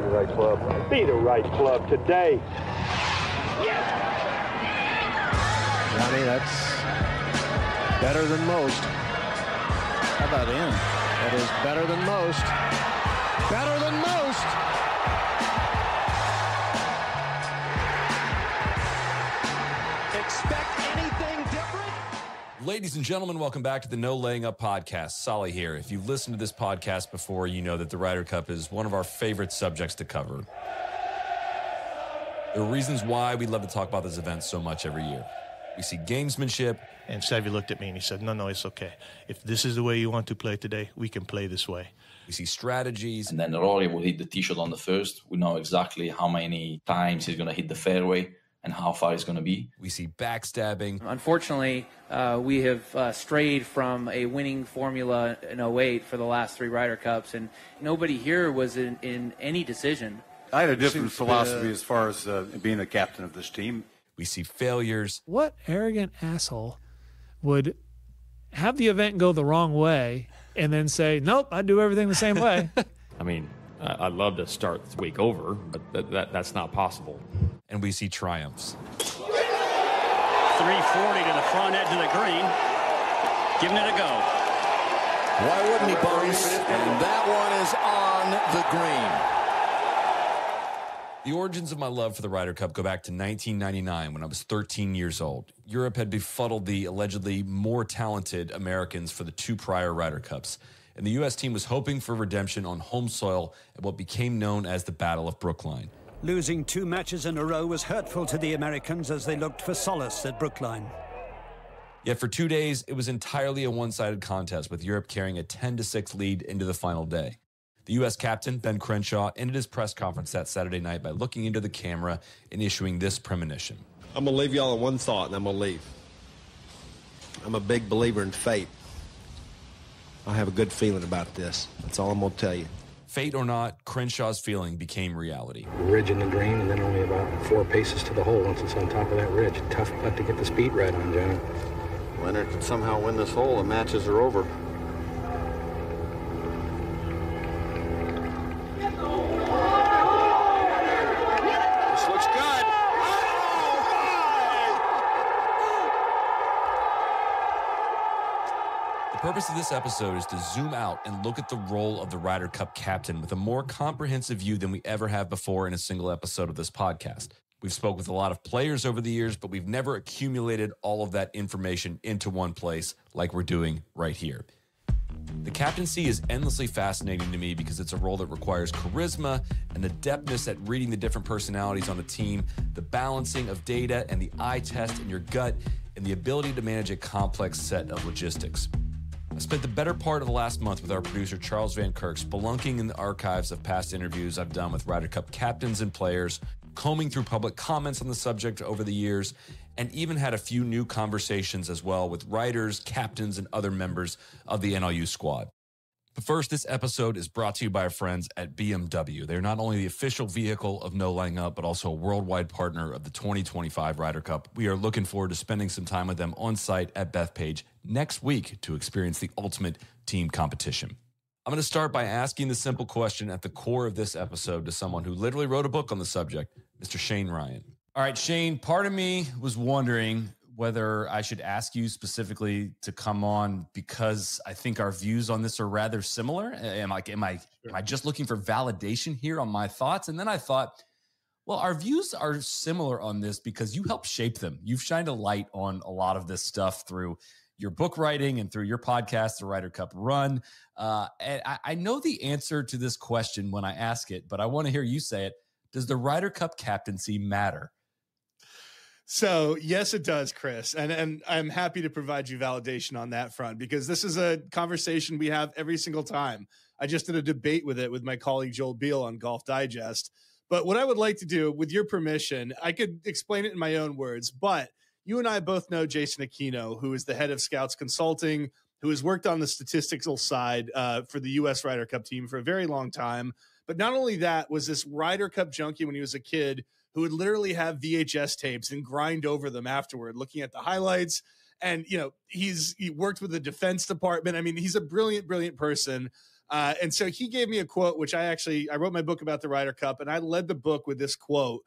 Be the right club. Be the right club today. Yes! Johnny, that's better than most. How about in? That is better than most. Better than most! Expect anything different? Ladies and gentlemen, welcome back to the No Laying Up podcast. Solly here. If you've listened to this podcast before, you know that the Ryder Cup is one of our favorite subjects to cover. There are reasons why we love to talk about this event so much every year. We see gamesmanship. And Savvy looked at me and he said, no, it's okay. If this is the way you want to play today, we can play this way. We see strategies. And then Rory will hit the tee shot on the first. We know exactly how many times he's going to hit the fairway and how far it's going to be. We see backstabbing. Unfortunately, we have strayed from a winning formula in 08 for the last 3 Ryder Cups, and nobody here was in any decision. I had a different philosophy as far as being the captain of this team. We see failures. What arrogant asshole would have the event go the wrong way and then say, nope, I do everything the same way? I mean, I'd love to start the week over, but that's not possible. And we see triumphs. 340 to the front edge of the green. Giving it a go. Why wouldn't he, Bones? And that one is on the green. The origins of my love for the Ryder Cup go back to 1999 when I was 13 years old. Europe had befuddled the allegedly more talented Americans for the 2 prior Ryder Cups, and the U.S. team was hoping for redemption on home soil at what became known as the Battle of Brookline. Losing 2 matches in a row was hurtful to the Americans as they looked for solace at Brookline. Yet for 2 days, it was entirely a one-sided contest, with Europe carrying a 10-6 lead into the final day. The U.S. captain, Ben Crenshaw, ended his press conference that Saturday night by looking into the camera and issuing this premonition. I'm going to leave y'all on one thought, and I'm going to leave. I'm a big believer in fate. I have a good feeling about this. That's all I'm going to tell you. Fate or not, Crenshaw's feeling became reality. Ridge in the green, and then only about 4 paces to the hole once it's on top of that ridge. Tough putt to get the speed right on, John. Leonard could somehow win this hole, the matches are over. This looks good. The purpose of this episode is to zoom out and look at the role of the Ryder Cup captain with a more comprehensive view than we ever have before in a single episode of this podcast. We've spoke with a lot of players over the years, but we've never accumulated all of that information into one place like we're doing right here. The captaincy is endlessly fascinating to me because it's a role that requires charisma and adeptness at reading the different personalities on the team, the balancing of data and the eye test and your gut, and the ability to manage a complex set of logistics. I spent the better part of the last month with our producer, Charles Van Kirk, spelunking in the archives of past interviews I've done with Ryder Cup captains and players, combing through public comments on the subject over the years, and even had a few new conversations as well with writers, captains, and other members of the NLU squad. But first, this episode is brought to you by our friends at BMW. They're not only the official vehicle of No Laying Up, but also a worldwide partner of the 2025 Ryder Cup. We are looking forward to spending some time with them on site at Bethpage next week to experience the ultimate team competition. I'm going to start by asking the simple question at the core of this episode to someone who literally wrote a book on the subject, Mr. Shane Ryan. All right, Shane, part of me was wondering whether I should ask you specifically to come on because I think our views on this are rather similar. Am I just looking for validation here on my thoughts? And then I thought, well, our views are similar on this because you helped shape them. You've shined a light on a lot of this stuff through your book writing and through your podcast, The Ryder Cup Run. And I know the answer to this question when I ask it, but I want to hear you say it. Does the Ryder Cup captaincy matter? So, yes, it does, Chris. And I'm happy to provide you validation on that front because this is a conversation we have every single time. I just did a debate with it with my colleague Joel Beal on Golf Digest. But what I would like to do, with your permission, I could explain it in my own words, but you and I both know Jason Aquino, who is the head of Scouts Consulting, who has worked on the statistical side for the U.S. Ryder Cup team for a very long time. But not only that, was this Ryder Cup junkie when he was a kid who would literally have VHS tapes and grind over them afterward, looking at the highlights. And, you know, he worked with the Defense Department. I mean, he's a brilliant, brilliant person. And so he gave me a quote, which I wrote my book about the Ryder Cup, and I led the book with this quote.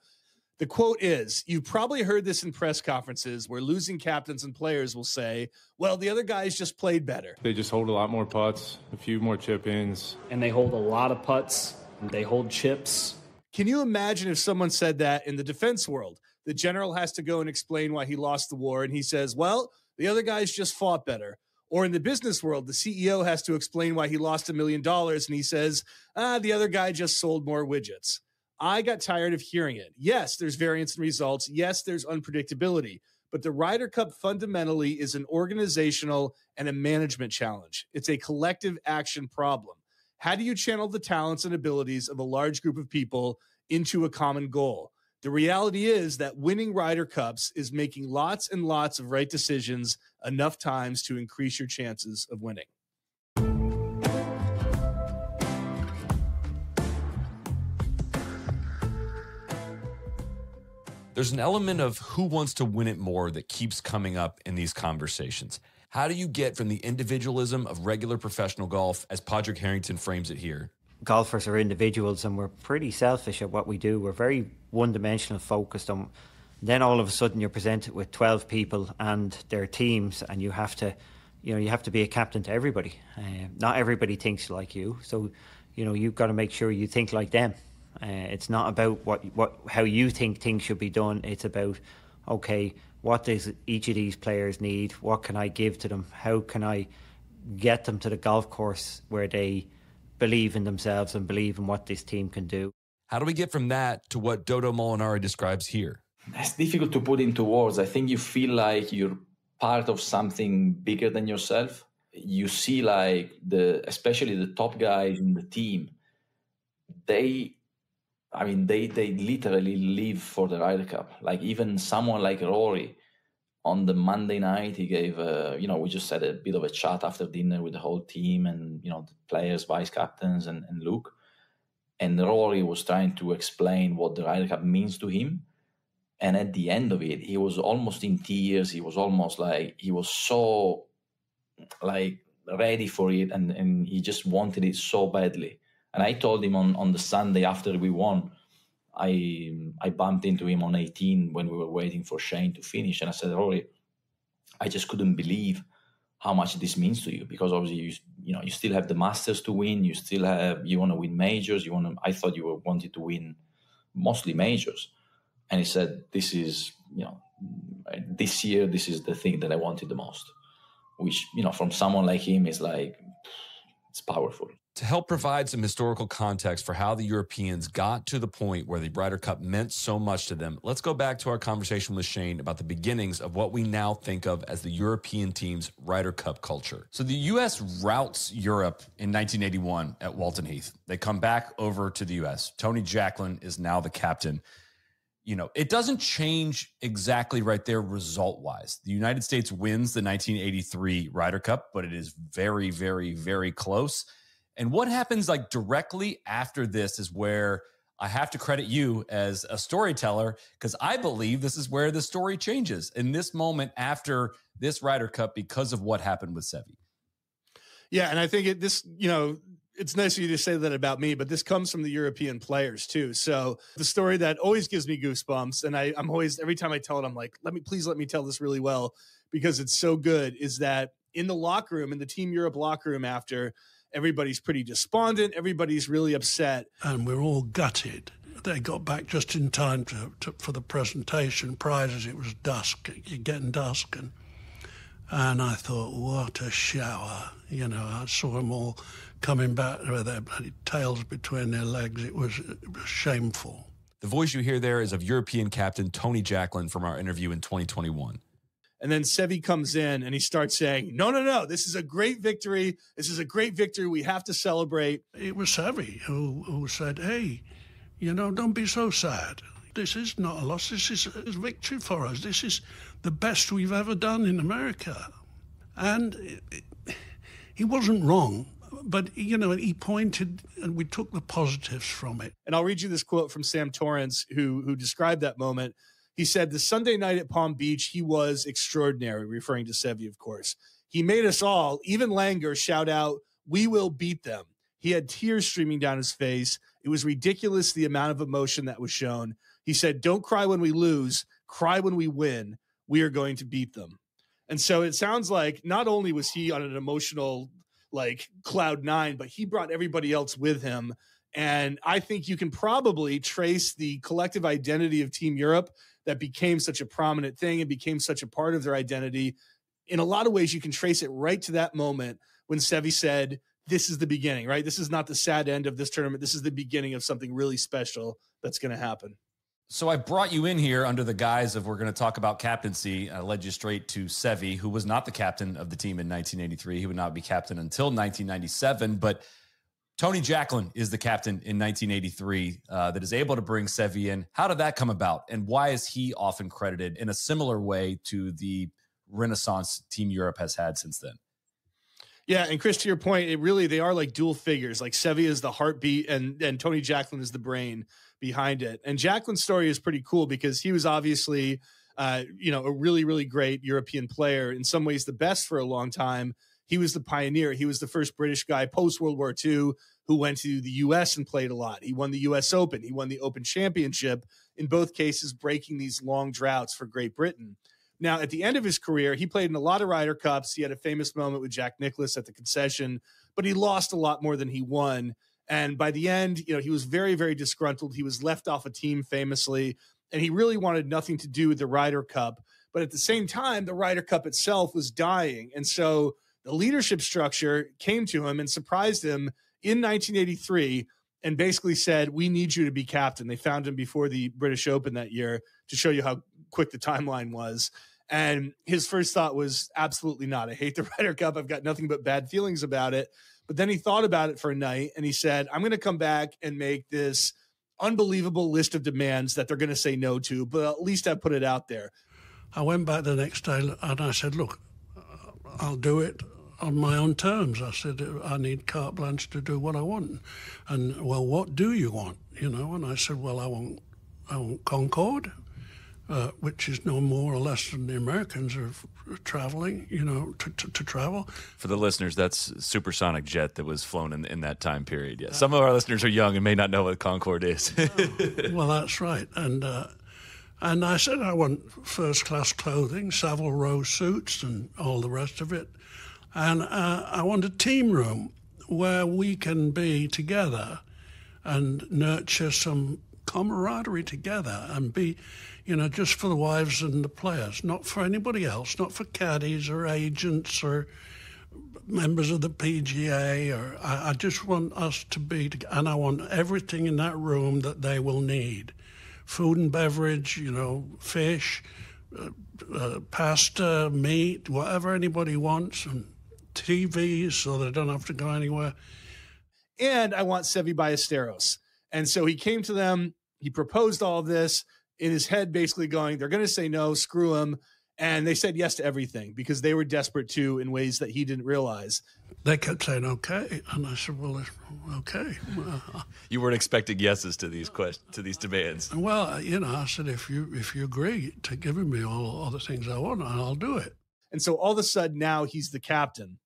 The quote is, you've probably heard this in press conferences where losing captains and players will say, well, the other guys just played better. They just hold a lot more putts, a few more chip-ins. And they hold a lot of putts, and they hold chips. Can you imagine if someone said that in the defense world? The general has to go and explain why he lost the war, and he says, well, the other guys just fought better. Or in the business world, the CEO has to explain why he lost $1 million, and he says, the other guy just sold more widgets. I got tired of hearing it. Yes, there's variance in results. Yes, there's unpredictability. But the Ryder Cup fundamentally is an organizational and a management challenge. It's a collective action problem. How do you channel the talents and abilities of a large group of people into a common goal? The reality is that winning Ryder Cups is making lots and lots of right decisions enough times to increase your chances of winning. There's an element of who wants to win it more that keeps coming up in these conversations. How do you get from the individualism of regular professional golf, as Padraig Harrington frames it here? Golfers are individuals and we're pretty selfish at what we do. We're very one-dimensional focused on. Then all of a sudden you're presented with 12 people and their teams, and you have to be a captain to everybody. Not everybody thinks like you, so you've got to make sure you think like them. It's not about how you think things should be done. It's about, okay, what does each of these players need? What can I give to them? How can I get them to the golf course where they believe in themselves and believe in what this team can do? How do we get from that to what Dodo Molinari describes here? It's difficult to put into words. I think you feel like you're part of something bigger than yourself. You see, like, especially the top guys in the team, they literally live for the Ryder Cup. Like, even someone like Rory, on the Monday night, he gave, we just had a bit of a chat after dinner with the whole team and, the players, vice captains and Luke. And Rory was trying to explain what the Ryder Cup means to him. And at the end of it, he was almost in tears. He was almost like, he was so, like, ready for it. And he just wanted it so badly. And I told him on the Sunday after we won, I bumped into him on 18 when we were waiting for Shane to finish. And I said, Rory, I just couldn't believe how much this means to you, because obviously you still have the Masters to win. You want to win majors. I thought you wanted to win mostly majors. And he said, this is, this year, this is the thing that I wanted the most, which, from someone like him is like, it's powerful. To help provide some historical context for how the Europeans got to the point where the Ryder Cup meant so much to them, let's go back to our conversation with Shane about the beginnings of what we now think of as the European team's Ryder Cup culture. So the U.S. routes Europe in 1981 at Walton Heath. They come back over to the U.S. Tony Jacklin is now the captain. It doesn't change exactly right there result-wise. The United States wins the 1983 Ryder Cup, but it is very, very, very close. And what happens like directly after this is where I have to credit you as a storyteller, because I believe this is where the story changes in this moment after this Ryder Cup because of what happened with Seve. Yeah, and I think it's nice of you to say that about me, but this comes from the European players too. So the story that always gives me goosebumps, and I'm always, every time I tell it, I'm like, please let me tell this really well, because it's so good, is that in the locker room, in the Team Europe locker room after, everybody's pretty despondent. Everybody's really upset. And we're all gutted. They got back just in time for the presentation prize as it was dusk. You're getting dusk. And I thought, what a shower. I saw them all coming back with their bloody tails between their legs. It was shameful. The voice you hear there is of European captain Tony Jacklin from our interview in 2021. And then Seve comes in and he starts saying, no, this is a great victory. This is a great victory. We have to celebrate. It was Seve who said, hey, don't be so sad. This is not a loss. This is a victory for us. This is the best we've ever done in America. And he wasn't wrong, but, he pointed and we took the positives from it. And I'll read you this quote from Sam Torrance, who described that moment. He said, the Sunday night at Palm Beach, he was extraordinary, referring to Seve, of course. He made us all, even Langer, shout out, we will beat them. He had tears streaming down his face. It was ridiculous, the amount of emotion that was shown. He said, "Don't cry when we lose, cry when we win. We are going to beat them." And so it sounds like not only was he on an emotional like cloud nine, but he brought everybody else with him. And I think you can probably trace the collective identity of Team Europe that became such a prominent thing and became such a part of their identity. In a lot of ways, you can trace it right to that moment when Seve said, "This is the beginning," right? This is not the sad end of this tournament. This is the beginning of something really special that's going to happen. So I brought you in here under the guise of we're going to talk about captaincy. I led you straight to Seve, who was not the captain of the team in 1983. He would not be captain until 1997. But Tony Jacklin is the captain in 1983 that is able to bring Seve in. How did that come about? And why is he often credited in a similar way to the renaissance Team Europe has had since then? Yeah, and Chris, to your point, they are like dual figures. Like Seve is the heartbeat and Tony Jacklin is the brain behind it. And Jacklin's story is pretty cool because he was obviously, a really, really great European player. In some ways, the best for a long time. He was the pioneer. He was the first British guy post-World War II who went to the U.S. and played a lot. He won the U.S. Open. He won the Open Championship, in both cases breaking these long droughts for Great Britain. Now, at the end of his career, he played in a lot of Ryder Cups. He had a famous moment with Jack Nicklaus at the concession, but he lost a lot more than he won. And by the end, he was very, very disgruntled. He was left off a team famously, and he really wanted nothing to do with the Ryder Cup. But at the same time, the Ryder Cup itself was dying. And so the leadership structure came to him and surprised him in 1983 and basically said, "We need you to be captain." They found him before the British Open that year to show you how quick the timeline was. And his first thought was, absolutely not. I hate the Ryder Cup. I've got nothing but bad feelings about it. But then he thought about it for a night and he said, "I'm going to come back and make this unbelievable list of demands that they're going to say no to, but at least I put it out there." I went back the next day and I said, "Look, I'll do it on my own terms." I said, "I need carte blanche to do what I want." And, "Well, what do you want?" And I said, "Well, I want Concorde, which is no more or less than the Americans are traveling, to travel." For the listeners, that's supersonic jet that was flown in that time period. Yeah. Some of our listeners are young and may not know what Concorde is. Well, that's right. And I said, "I want first-class clothing, Savile Row suits and all the rest of it. And I want a team room where we can be together and nurture some camaraderie together and be, just for the wives and the players, not for anybody else, not for caddies or agents or members of the PGA. Or I just want us to be together. And I want everything in that room that they will need. Food and beverage, fish, pasta, meat, whatever anybody wants, and TVs so they don't have to go anywhere. And I want Seve Ballesteros." And so he came to them, he proposed all of this in his head, basically going, they're going to say no, screw him. And they said yes to everything because they were desperate too in ways that he didn't realize. They kept saying, "Okay." And I said, "Well, okay." You weren't expecting yeses to these demands. Well, I said, if you agree to giving me all the things I want, I'll do it. And so all of a sudden now he's the captain.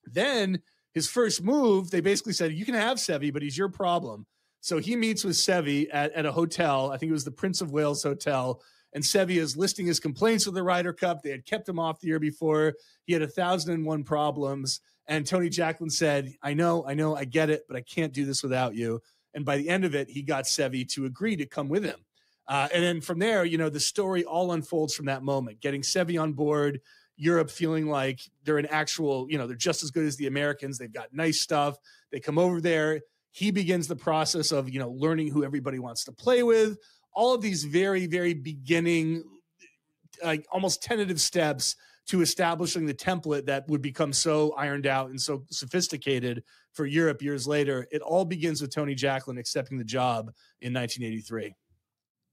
Then his first move, they basically said, "You can have Seve, but he's your problem." So he meets with Seve at a hotel. I think it was the Prince of Wales Hotel. And Seve is listing his complaints with the Ryder Cup. They had kept him off the year before. He had 1,001 problems. And Tony Jacklin said, I know, I get it, but I can't do this without you. And by the end of it, he got Seve to agree to come with him. And then from there, the story all unfolds from that moment, getting Seve on board, Europe feeling like they're an actual, they're just as good as the Americans. They've got nice stuff. They come over there. He begins the process of, learning who everybody wants to play with. All of these very, very beginning, like almost tentative steps to establishing the template that would become so ironed out and so sophisticated for Europe years later. It all begins with Tony Jacklin accepting the job in 1983.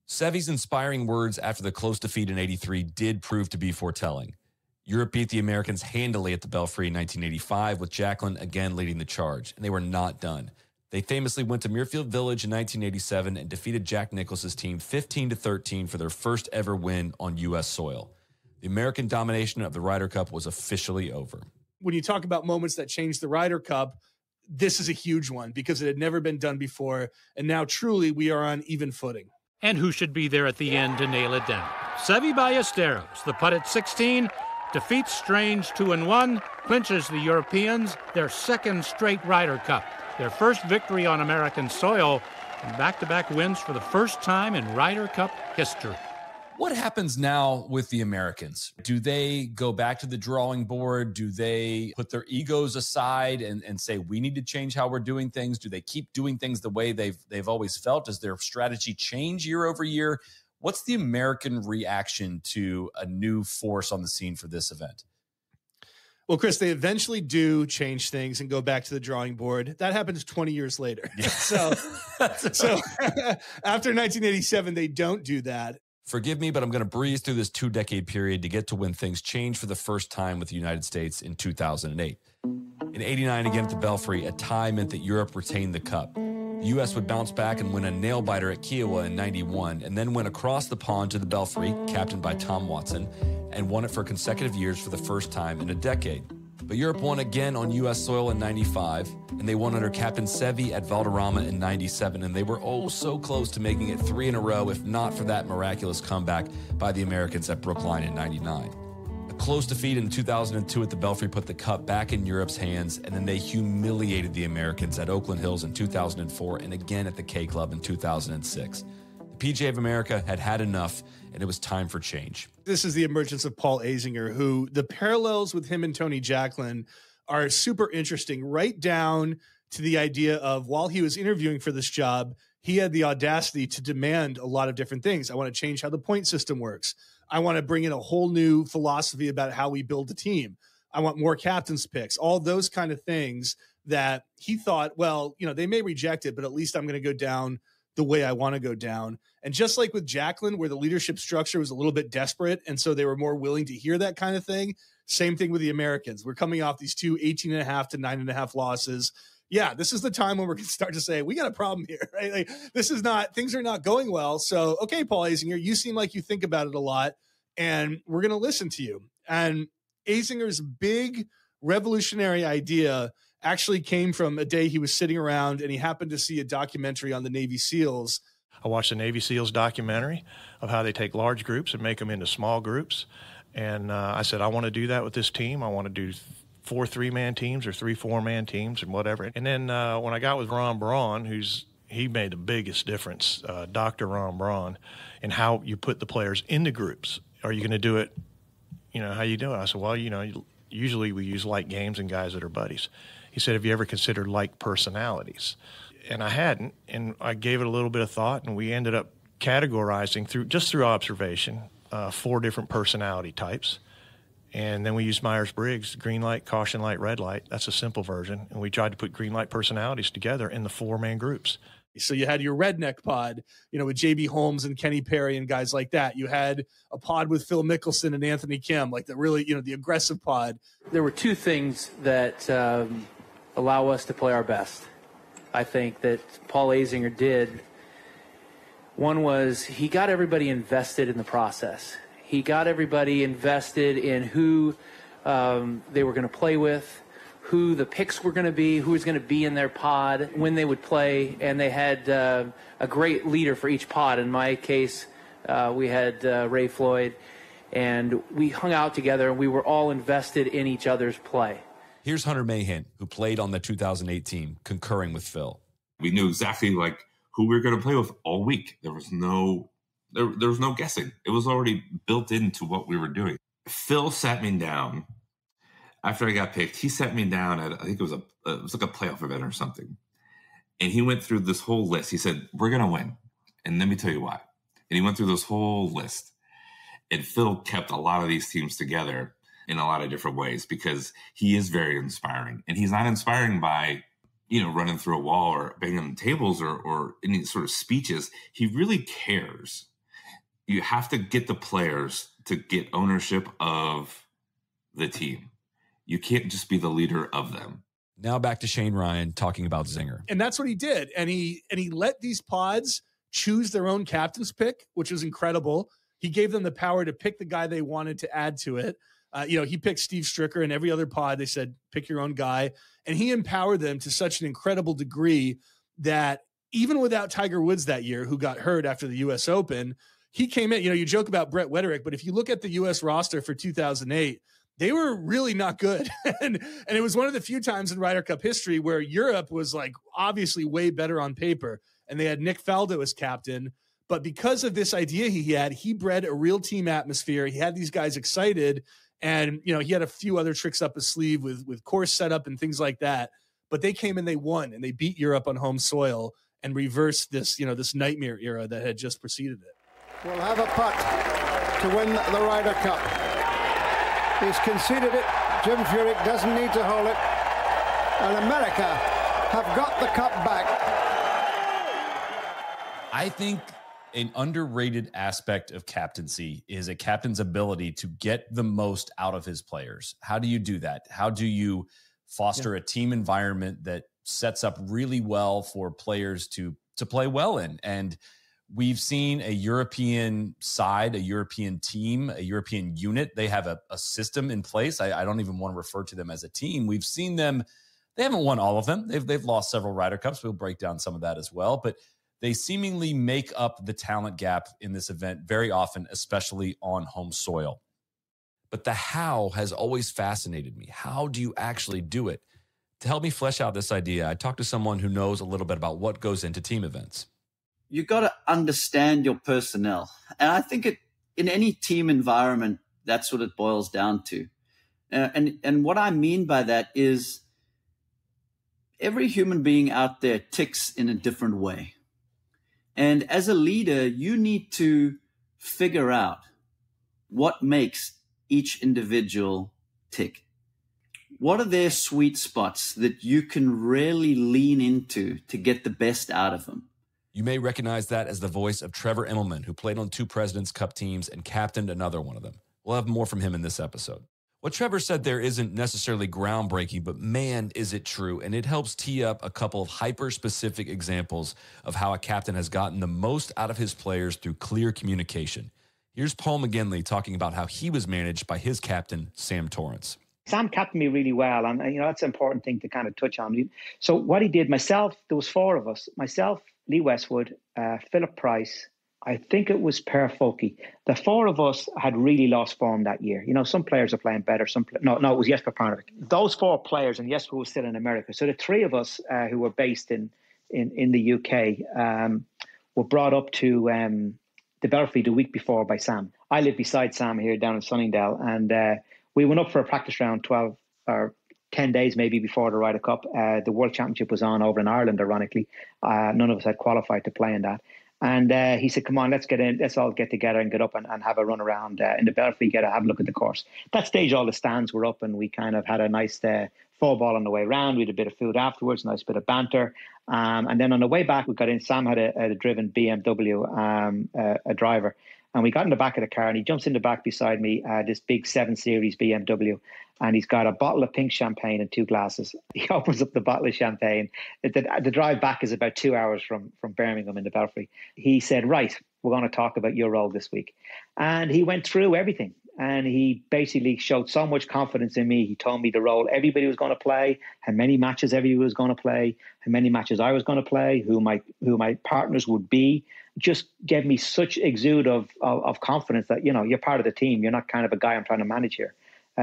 Seve's inspiring words after the close defeat in 83 did prove to be foretelling. Europe beat the Americans handily at the Belfry in 1985, with Jacklin again leading the charge, and they were not done. They famously went to Muirfield Village in 1987 and defeated Jack Nicklaus's team 15-13 for their first ever win on U.S. soil. The American domination of the Ryder Cup was officially over. When you talk about moments that changed the Ryder Cup, this is a huge one because it had never been done before. And now truly we are on even footing. And who should be there at the end to nail it down? Seve Ballesteros, the putt at 16, defeats Strange 2-1, clinches the Europeans their second straight Ryder Cup, their first victory on American soil, and back-to-back wins for the first time in Ryder Cup history. What happens now with the Americans? Do they go back to the drawing board? Do they put their egos aside and say, we need to change how we're doing things? Do they keep doing things the way they've always felt? Does their strategy change year over year? What's the American reaction to a new force on the scene for this event? Well, Chris, they eventually do change things and go back to the drawing board. That happens 20 years later. Yeah. So after 1987, they don't do that. Forgive me, but I'm going to breeze through this 2-decade period to get to when things changed for the first time with the United States in 2008. In 89, again at the Belfry, a tie meant that Europe retained the cup. The U.S. would bounce back and win a nail-biter at Kiowa in 91, and then went across the pond to the Belfry, captained by Tom Watson, and won it for consecutive years for the first time in a decade. But Europe won again on U.S. soil in 95, and they won under Captain Seve at Valderrama in 97, and they were oh so close to making it 3 in a row, if not for that miraculous comeback by the Americans at Brookline in 99. A close defeat in 2002 at the Belfry put the cup back in Europe's hands, and then they humiliated the Americans at Oakland Hills in 2004 and again at the K Club in 2006. The PGA of America had had enough, and it was time for change. This is the emergence of Paul Azinger, who the parallels with him and Tony Jacklin are super interesting, right down to the idea of while he was interviewing for this job, he had the audacity to demand a lot of different things. I want to change how the point system works. I want to bring in a whole new philosophy about how we build a team. I want more captain's picks, all those kind of things that he thought, well, you know, they may reject it, but at least I'm going to go down the way I want to go down. And just like with Jacklin, where the leadership structure was a little bit desperate, and so they were more willing to hear that kind of thing, same thing with the Americans. We're coming off these 2 18.5 to 9.5 losses. Yeah, this is the time when we're going to start to say, we got a problem here, right? Like, this is not, things are not going well. So, okay, Paul Azinger, you seem like you think about it a lot, and we're going to listen to you. And Azinger's big revolutionary idea actually came from a day he was sitting around and he happened to see a documentary on the Navy SEALs. I watched the Navy SEALs documentary of how they take large groups and make them into small groups. And I said, I want to do that with this team. I want to do 4 3-man teams or 3 4-man teams and whatever. And then when I got with Ron Braun, he made the biggest difference, Dr. Ron Braun, in how you put the players into groups. Are you going to do it, you know, how you do it? I said, well, you know, usually we use like games and guys that are buddies. He said, have you ever considered like personalities? And I hadn't, and I gave it a little bit of thought, and we ended up categorizing through observation 4 different personality types. And then we used Myers-Briggs, green light, caution light, red light. That's a simple version. And we tried to put green light personalities together in the 4-man groups. So you had your redneck pod, you know, with J.B. Holmes and Kenny Perry and guys like that. You had a pod with Phil Mickelson and Anthony Kim, like the really, you know, the aggressive pod. There were 2 things that allow us to play our best. I think that Paul Azinger did. One was he got everybody invested in the process. He got everybody invested in who they were going to play with, who the picks were going to be, who was going to be in their pod, when they would play, and they had a great leader for each pod. In my case, we had Ray Floyd, and we hung out together, and we were all invested in each other's play. Here's Hunter Mahan, who played on the 2008 team, concurring with Phil. We knew exactly like who we were going to play with all week. There was no guessing. It was already built into what we were doing. Phil sat me down after I got picked. He sat me down at, I think it was like a playoff event or something. And he went through this whole list. He said, we're going to win. And let me tell you why. And he went through this whole list. And Phil kept a lot of these teams together in a lot of different ways because he is very inspiring. And he's not inspiring by, you know, running through a wall or banging on tables or any sort of speeches. He really cares. You have to get the players to get ownership of the team. You can't just be the leader of them. Now back to Shane Ryan talking about Zinger. And that's what he did. And he let these pods choose their own captain's pick, which was incredible. He gave them the power to pick the guy they wanted to add to it. He picked Steve Stricker, and every other pod, they said, pick your own guy. And he empowered them to such an incredible degree that even without Tiger Woods that year, who got hurt after the U.S. Open, he came in. You joke about Brett Wederick, but if you look at the U.S. roster for 2008, they were really not good. and it was one of the few times in Ryder Cup history where Europe was like obviously way better on paper. And they had Nick Faldo as captain. But because of this idea he bred a real team atmosphere. He had these guys excited. And, he had a few other tricks up his sleeve with course setup and things like that. But they came and they won, and they beat Europe on home soil and reversed this, this nightmare era that had just preceded it. Will have a putt to win the Ryder Cup. He's conceded it. Jim Furyk doesn't need to hold it. And America have got the cup back. I think an underrated aspect of captaincy is a captain's ability to get the most out of his players. How do you do that? How do you foster a team environment that sets up really well for players to play well in? And we've seen a European side, a European team, a European unit. They have a system in place. I don't even want to refer to them as a team. We've seen them. They haven't won all of them. They've lost several Ryder Cups. We'll break down some of that as well. But they seemingly make up the talent gap in this event very often, especially on home soil. But the how has always fascinated me. How do you actually do it? To help me flesh out this idea, I talked to someone who knows a little bit about what goes into team events. You got to understand your personnel. And I think in any team environment, that's what it boils down to. And what I mean by that is every human being out there ticks in a different way. And as a leader, you need to figure out what makes each individual tick. What are their sweet spots that you can really lean into to get the best out of them? You may recognize that as the voice of Trevor Immelman, who played on 2 Presidents Cup teams and captained another one of them. We'll have more from him in this episode. What Trevor said there isn't necessarily groundbreaking, but man, is it true. And it helps tee up a couple of hyper-specific examples of how a captain has gotten the most out of his players through clear communication. Here's Paul McGinley talking about how he was managed by his captain, Sam Torrance. Sam captained me really well, and that's an important thing to kind of touch on. So what he did, myself, there was 4 of us, myself, Lee Westwood, Philip Price, I think it was Per Folke. The 4 of us had really lost form that year. Some players are playing better. No, it was Jesper Parnevik. Those 4 players, and Jesper was still in America. So the 3 of us who were based in the UK were brought up to the Belfry the week before by Sam. I live beside Sam here down in Sunningdale, and we went up for a practice round 12 or 10 days maybe before the Ryder Cup. The World Championship was on over in Ireland, ironically. None of us had qualified to play in that. And he said, come on, let's all get together and get up and have a run around in the Belfry, have a look at the course. That stage, all the stands were up and we kind of had a nice fall ball on the way around. We had a bit of food afterwards, a nice bit of banter. And then on the way back, we got in, Sam had a driven BMW, a driver. And we got in the back of the car and he jumps in the back beside me, this big 7 Series BMW. And he's got a bottle of pink champagne and 2 glasses. He opens up the bottle of champagne. The drive back is about 2 hours from Birmingham in the Belfry. He said, right, we're going to talk about your role this week. And he went through everything. And he basically showed so much confidence in me. He told me the role everybody was going to play, how many matches everybody was going to play, how many matches I was going to play, who my partners would be. Just gave me such exude of confidence that, you're part of the team. You're not kind of a guy I'm trying to manage here.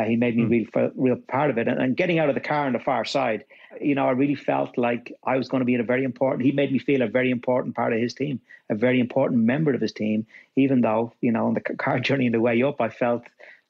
He made me real part of it. And getting out of the car on the far side, I really felt like I was going to be he made me feel a very important part of his team, a very important member of his team, even though, on the car journey and the way up, I felt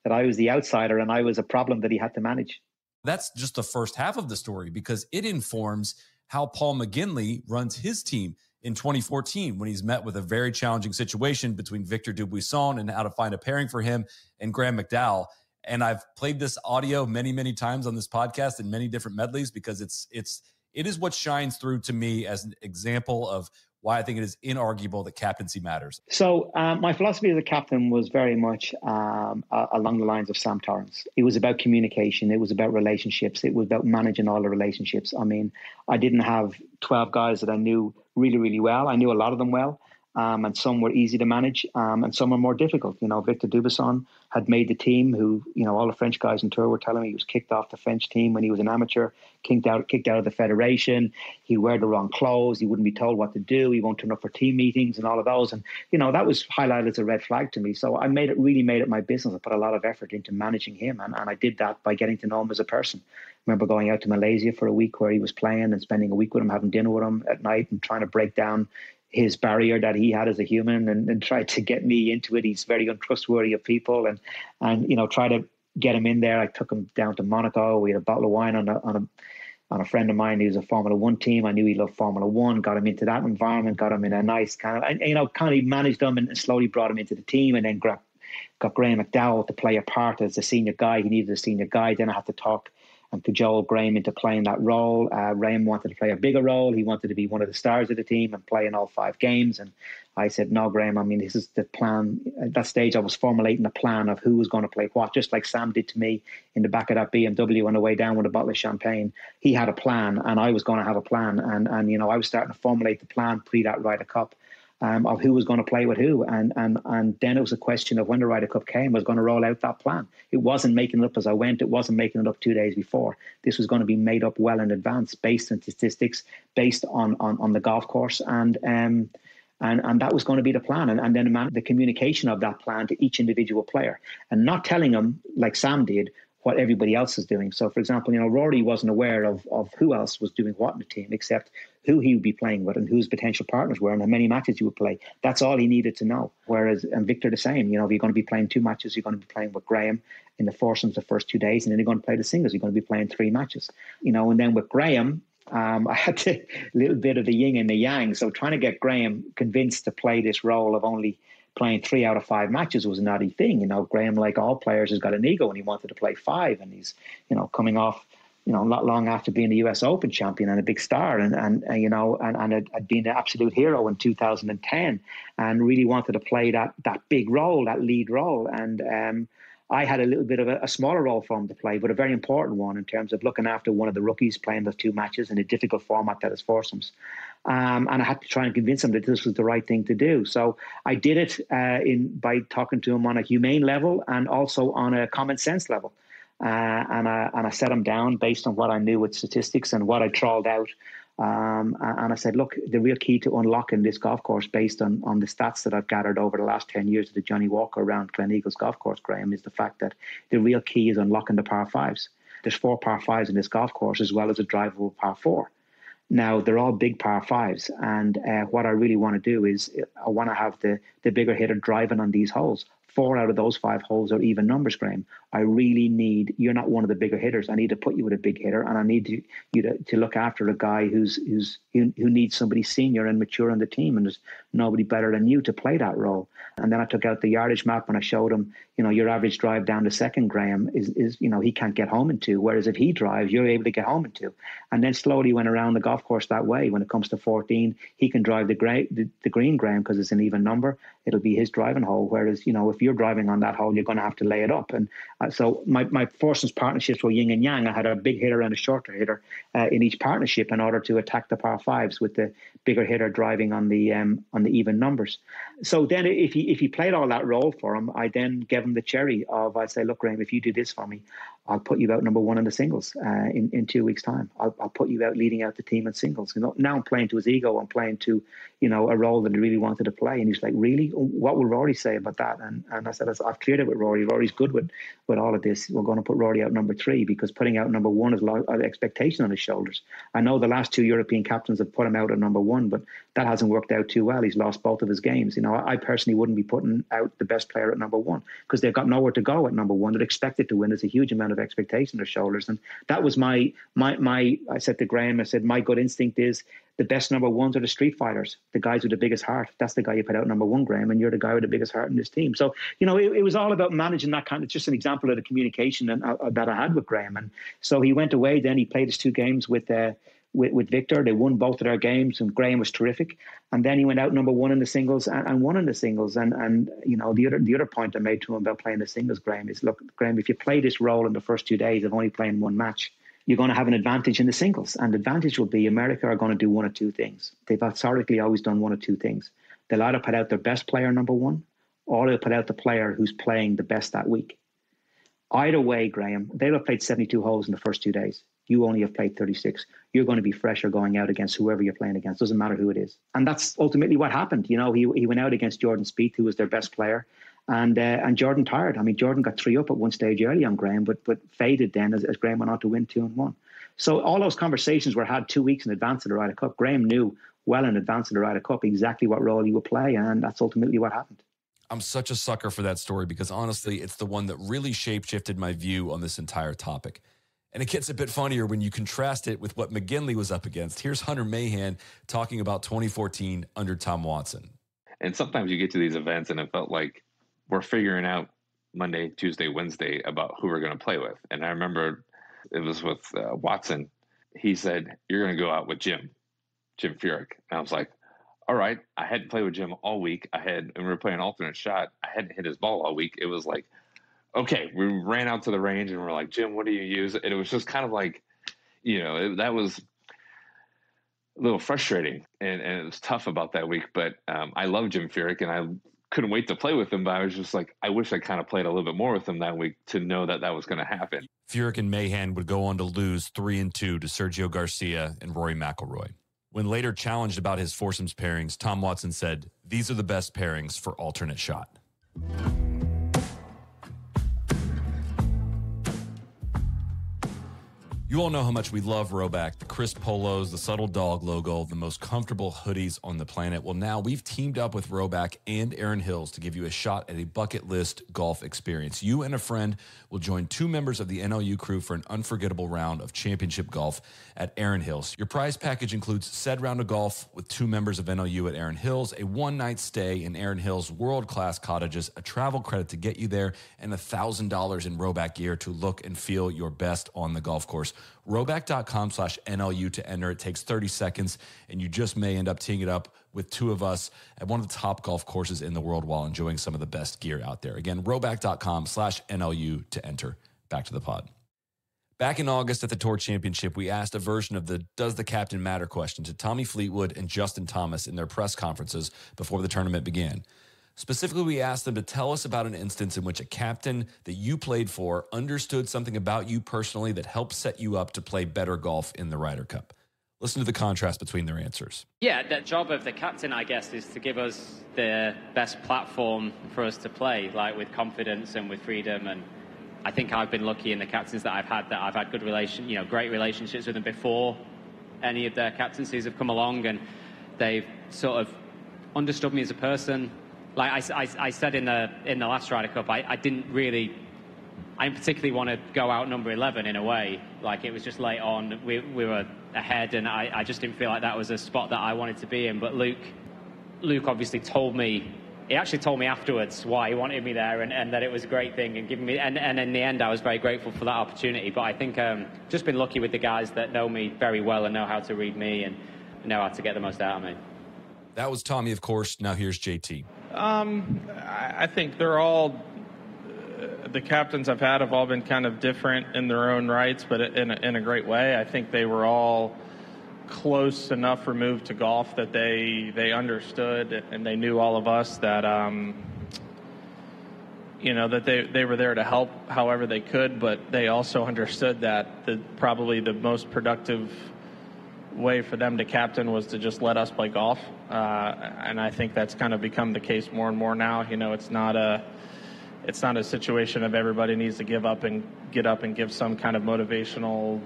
that I was the outsider and I was a problem that he had to manage. That's just the first half of the story because it informs how Paul McGinley runs his team in 2014 when he's met with a very challenging situation between Victor Dubuisson and how to find a pairing for him and Graham McDowell. And I've played this audio many, many times on this podcast in many different medleys because it is what shines through to me as an example of why I think it is inarguable that captaincy matters. So my philosophy as a captain was very much along the lines of Sam Torrance. It was about communication. It was about relationships. It was about managing all the relationships. I mean, I didn't have 12 guys that I knew really, really well. I knew a lot of them well. and some were easy to manage, and some are more difficult. Victor Dubisson had made the team, who, all the French guys on tour were telling me he was kicked off the French team when he was an amateur, kicked out of the federation. He'd wear the wrong clothes. He wouldn't be told what to do. He won't turn up for team meetings and all of those. And, that was highlighted as a red flag to me. So I really made it my business. I put a lot of effort into managing him. And I did that by getting to know him as a person. I remember going out to Malaysia for a week where he was playing and spending a week with him, having dinner with him at night and trying to break down his barrier that he had as a human and tried to get me into it. He's very untrustworthy of people and try to get him in there. I took him down to Monaco. We had a bottle of wine on a friend of mine who's a Formula One team. I knew he loved Formula One, got him into that environment, got him in a nice kind of managed him and slowly brought him into the team, and then got Graham McDowell to play a part as a senior guy. He needed a senior guy. Then I had to talk and cajole Graham into playing that role. Graham wanted to play a bigger role. He wanted to be one of the stars of the team and play in all 5 games. And I said, no, Graham, this is the plan. At that stage, I was formulating a plan of who was going to play what, just like Sam did to me in the back of that BMW on the way down with a bottle of champagne. He had a plan, and I was going to have a plan. And I was starting to formulate the plan pre that Ryder Cup. Of who was going to play with who. And then it was a question of when the Ryder Cup came, I was going to roll out that plan. It wasn't making it up as I went. It wasn't making it up 2 days before. This was going to be made up well in advance, based on statistics, based on the golf course. And that was going to be the plan. And then the communication of that plan to each individual player, and not telling them, like Sam did, what everybody else is doing. So, for example, Rory wasn't aware of who else was doing what in the team, except who he would be playing with and who his potential partners were and how many matches he would play. That's all he needed to know. Whereas, and Victor the same, if you're going to be playing 2 matches, you're going to be playing with Graham in the foursomes the first 2 days, and then you're going to play the singles. You're going to be playing 3 matches. And then with Graham, I had a little bit of the yin and the yang. So trying to get Graham convinced to play this role of only playing 3 out of 5 matches was a naughty thing. Graham, like all players, has got an ego and he wanted to play 5, and he's, coming off, not long after being the US Open champion and a big star and had been an absolute hero in 2010 and really wanted to play that big role, that lead role. And I had a little bit of a smaller role for him to play, but a very important one in terms of looking after one of the rookies, playing those 2 matches in a difficult format that is foursomes. And I had to try and convince him that this was the right thing to do. So I did it by talking to him on a humane level and also on a common sense level. And I set him down based on what I knew with statistics and what I trawled out. And I said, look, the real key to unlocking this golf course based on the stats that I've gathered over the last 10 years of the Johnny Walker around Gleneagles golf course, Graham, is the fact that the real key is unlocking the par 5s. There's 4 par 5s in this golf course as well as a drivable par 4. Now, they're all big par 5s. And what I really want to do is I want to have the bigger hitter driving on these holes. 4 out of those 5 holes are even numbers, Graham. I really need, you're not one of the bigger hitters. I need to put you with a big hitter, and I need you to look after a guy who needs somebody senior and mature on the team, and there's nobody better than you to play that role. And then I took out the yardage map and I showed him, your average drive down to second, Graham, is he can't get home in 2. Whereas if he drives, you're able to get home in 2. And then slowly went around the golf course that way. When it comes to 14, he can drive the green, Graham, because it's an even number. It'll be his driving hole. Whereas, if you're driving on that hole, you're going to have to lay it up. And so my foursomes partnerships were yin and yang. I had a big hitter and a shorter hitter in each partnership in order to attack the par 5s, with the bigger hitter driving on the even numbers. So then if he played all that role for him, I then gave him the cherry of, I say, look, Graham, if you do this for me, I'll put you out number 1 in the singles in 2 weeks' time. I'll put you out leading out the team in singles. Now I'm playing to his ego. I'm playing to, a role that he really wanted to play. And he's like, really? What will Rory say about that? And I said, I've cleared it with Rory. Rory's good with all of this. We're going to put Rory out number 3 because putting out number 1 is a lot of expectation on his shoulders. I know the last 2 European captains have put him out at number 1, but that hasn't worked out too well. He's lost both of his games. I personally wouldn't be putting out the best player at number 1 because they've got nowhere to go at number 1. They're expected to win. There's a huge amount of expectation on their shoulders. And that was my I said to Graham, I said, my gut instinct is the best number 1s are the street fighters, the guys with the biggest heart. That's the guy you put out number 1, Graham, and you're the guy with the biggest heart in this team. So, it was all about managing that kind of, just an example of the communication that I had with Graham. And so he went away, then he played his 2 games with Victor. They won both of their games, and Graham was terrific. And then he went out number 1 in the singles and won in the singles. And the other point I made to him about playing the singles, Graham, is, look, Graham, if you play this role in the first 2 days of only playing 1 match, you're going to have an advantage in the singles. And the advantage will be America are going to do 1 or 2 things. They've historically always done 1 or 2 things. They'll either put out their best player, number one, or they'll put out the player who's playing the best that week. Either way, Graham, they'll have played 72 holes in the first 2 days. You only have played 36. You're going to be fresher going out against whoever you're playing against. Doesn't matter who it is. And that's ultimately what happened. You know, he went out against Jordan Spieth, who was their best player. And Jordan tired. I mean, Jordan got 3 up at one stage early on Graham, but faded then as Graham went on to win 2 and 1. So all those conversations were had 2 weeks in advance of the Ryder Cup. Graham knew well in advance of the Ryder Cup exactly what role he would play, and that's ultimately what happened. I'm such a sucker for that story because honestly, it's the one that really shape-shifted my view on this entire topic. And it gets a bit funnier when you contrast it with what McGinley was up against. Here's Hunter Mahan talking about 2014 under Tom Watson. And sometimes you get to these events and it felt like we're figuring out Monday, Tuesday, Wednesday about who we're going to play with. And I remember it was with Watson. He said, "You're going to go out with Jim Furyk." And I was like, all right. I hadn't played with Jim all week. And we were playing alternate shot. I hadn't hit his ball all week. It was like, okay, we ran out to the range and we're like, "Jim, what do you use?" And it was just kind of like, that was a little frustrating and it was tough about that week. But I love Jim Furyk and I couldn't wait to play with him. But I was just like, I wish I kind of played a little bit more with him that week to know that was going to happen. Furyk and Mahan would go on to lose 3-2 to Sergio Garcia and Rory McIlroy. When later challenged about his foursomes pairings, Tom Watson said, "These are the best pairings for alternate shot." You all know how much we love Rhoback, the crisp polos, the subtle dog logo, the most comfortable hoodies on the planet. Well, now we've teamed up with Rhoback and Erin Hills to give you a shot at a bucket list golf experience. You and a friend will join 2 members of the NLU crew for an unforgettable round of championship golf at Erin Hills. Your prize package includes said round of golf with 2 members of NLU at Erin Hills, a one-night stay in Erin Hills' world-class cottages, a travel credit to get you there, and $1,000 in Rhoback gear to look and feel your best on the golf course. Rhoback.com/NLU to enter. It takes 30 seconds, and you just may end up teeing it up with 2 of us at one of the top golf courses in the world while enjoying some of the best gear out there. Again, Rhoback.com/NLU to enter. Back to the pod. Back in August at the Tour Championship, we asked a version of the "Does the Captain Matter?" question to Tommy Fleetwood and Justin Thomas in their press conferences before the tournament began. Specifically, we asked them to tell us about an instance in which a captain that you played for understood something about you personally that helped set you up to play better golf in the Ryder Cup. Listen to the contrast between their answers. Yeah, the job of the captain, I guess, is to give us the best platform for us to play, like with confidence and with freedom. And I think I've been lucky in the captains that I've had good great relationships with them before any of their captaincies have come along, and they've sort of understood me as a person. Like I said in the last Ryder Cup, I didn't particularly want to go out number 11 in a way. Like, it was just late on, we were ahead, and I just didn't feel like that was a spot that I wanted to be in. But Luke obviously told me, he actually told me afterwards why he wanted me there, and that it was a great thing, and giving me, and in the end I was very grateful for that opportunity. But I think just been lucky with the guys that know me very well and know how to read me and know how to get the most out of me. That was Tommy, of course. Now here's JT. I think they're all, the captains I've had have all been kind of different in their own rights, but in a great way. I think they were all close enough removed to golf that they understood and they knew all of us that, that they were there to help however they could, but they also understood that probably the most productive way for them to captain was to just let us play golf. And I think that's kind of become the case more and more now. It's not a situation of everybody needs to get up and give some kind of motivational,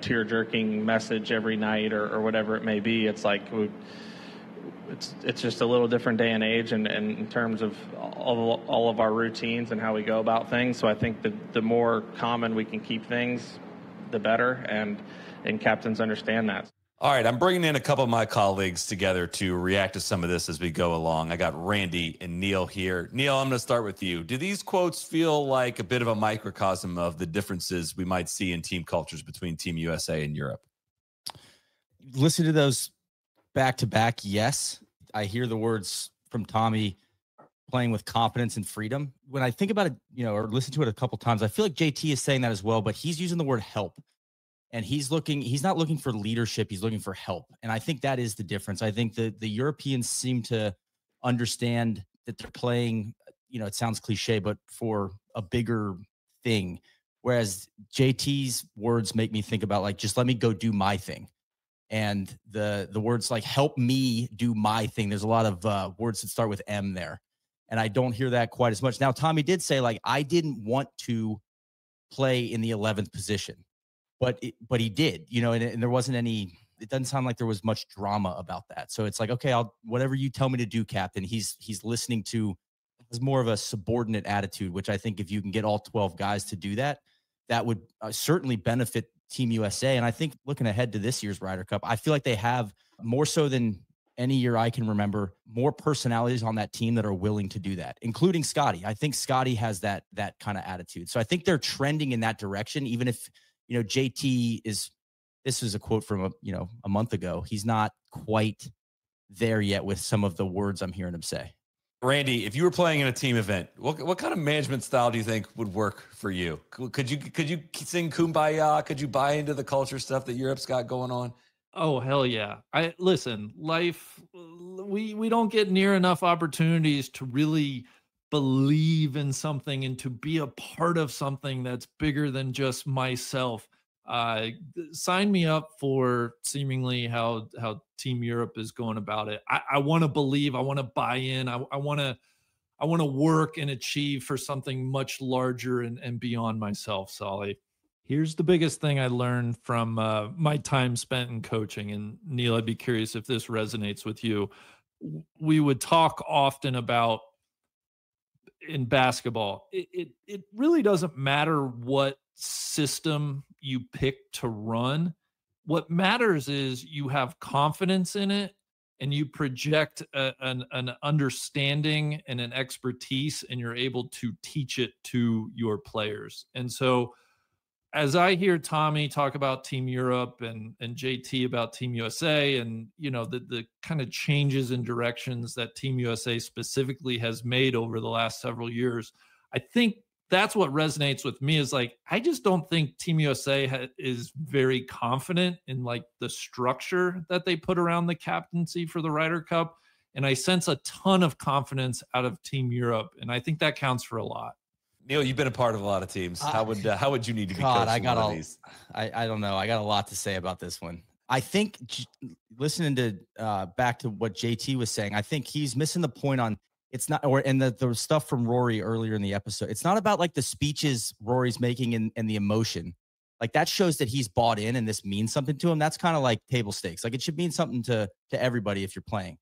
tear-jerking message every night or whatever it may be. It's like it's just a little different day and age, and in terms of all of our routines and how we go about things. So I think the more common we can keep things, the better, and captains understand that. All right, I'm bringing in a couple of my colleagues together to react to some of this as we go along. I got Randy and Neil here. Neil, I'm going to start with you. Do these quotes feel like a bit of a microcosm of the differences we might see in team cultures between Team USA and Europe? Listen to those back-to-back, yes. I hear the words from Tommy, playing with confidence and freedom. When I think about it, or listen to it a couple times, I feel like JT is saying that as well, but he's using the word help. And he's not looking for leadership. He's looking for help. And I think that is the difference. I think the Europeans seem to understand that they're playing, it sounds cliche, but for a bigger thing. Whereas JT's words make me think about, like, just let me go do my thing. And the words like, help me do my thing. There's a lot of words that start with M there. And I don't hear that quite as much. Now, Tommy did say, like, I didn't want to play in the 11th position. But he did, and there wasn't any, it doesn't sound like there was much drama about that. So it's like, okay, whatever you tell me to do, Captain. He's listening to, has more of a subordinate attitude, which I think if you can get all 12 guys to do that, that would certainly benefit Team USA. And I think looking ahead to this year's Ryder Cup, I feel like they have, more so than any year I can remember, more personalities on that team that are willing to do that, including Scotty. I think Scotty has that kind of attitude. So I think they're trending in that direction, even if, JT this is a quote from a month ago. He's not quite there yet with some of the words I'm hearing him say. Randy, if you were playing in a team event, what kind of management style do you think would work for you? Could you sing Kumbaya? Could you buy into the culture stuff that Europe's got going on? Oh, hell yeah. Listen, life, we don't get near enough opportunities to really believe in something and to be a part of something that's bigger than just myself. Sign me up for seemingly how Team Europe is going about it. I want to believe, I want to buy in. I want to work and achieve for something much larger and beyond myself, Solly. Here's the biggest thing I learned from my time spent in coaching. And Neil, I'd be curious if this resonates with you. We would talk often about, in basketball, it really doesn't matter what system you pick to run. What matters is you have confidence in it and you project an understanding and an expertise, and you're able to teach it to your players. And so as I hear Tommy talk about Team Europe and JT about Team USA, and the kind of changes in directions that Team USA specifically has made over the last several years, I think that's what resonates with me. Is like, I just don't think Team USA is very confident in like the structure that they put around the captaincy for the Ryder Cup, and I sense a ton of confidence out of Team Europe, and I think that counts for a lot. Neil, you've been a part of a lot of teams. How would you need to be coached? I don't know. I got a lot to say about this one. I think listening to back to what JT was saying, I think he's missing the point on it's not, and the stuff from Rory earlier in the episode. It's not about like the speeches Rory's making and the emotion. Like that shows that he's bought in and this means something to him. That's kind of like table stakes. Like it should mean something to everybody if you're playing.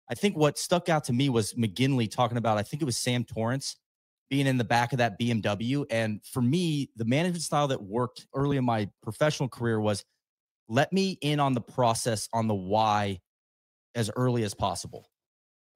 I think what stuck out to me was McGinley talking about, I think it was Sam Torrance, being in the back of that BMW. And for me, the management style that worked early in my professional career was let me in on the process, on the why as early as possible.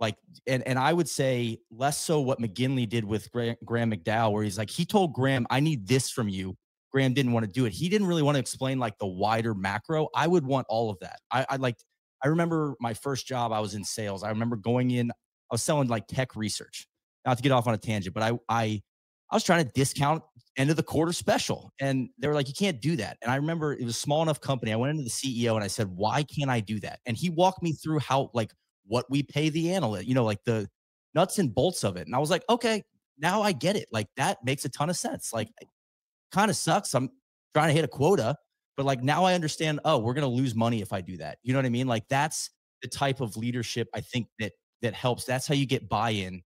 Like, and I would say less so what McGinley did with Graham McDowell, where he's like, he told Graham, I need this from you. Graham didn't want to do it. He didn't really want to explain like the wider macro. I would want all of that. I remember my first job, I was in sales. I remember going in, I was selling like tech research. Not to get off on a tangent, but I was trying to discount end of the quarter special. And they were like, you can't do that. And I remember it was a small enough company. I went into the CEO and I said, why can't I do that? And he walked me through how, like, what we pay the analyst, like the nuts and bolts of it. And I was like, okay, now I get it. Like that makes a ton of sense. Like it kind of sucks. I'm trying to hit a quota, but like now I understand, oh, we're going to lose money if I do that. You know what I mean? Like that's the type of leadership I think that helps. That's how you get buy-in.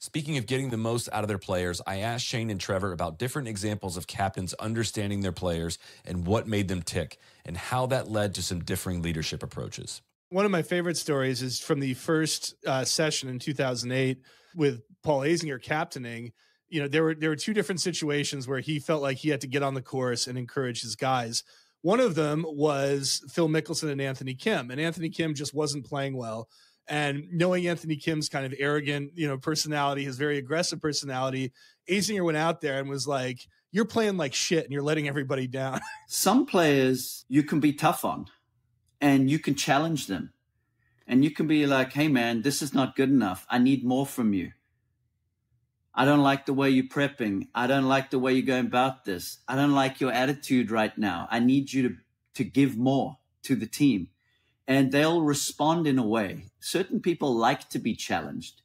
Speaking of getting the most out of their players, I asked Shane and Trevor about different examples of captains understanding their players and what made them tick, and how that led to some differing leadership approaches. One of my favorite stories is from the first session in 2008 with Paul Azinger captaining. There were two different situations where he felt like he had to get on the course and encourage his guys. One of them was Phil Mickelson and Anthony Kim, and Anthony Kim just wasn't playing well. And knowing Anthony Kim's kind of arrogant, personality, his very aggressive personality, Azinger went out there and was like, you're playing like shit and you're letting everybody down. Some players you can be tough on and you can challenge them. And you can be like, hey, man, this is not good enough. I need more from you. I don't like the way you're prepping. I don't like the way you're going about this. I don't like your attitude right now. I need you to to give more to the team, and they'll respond in a way. Certain people like to be challenged,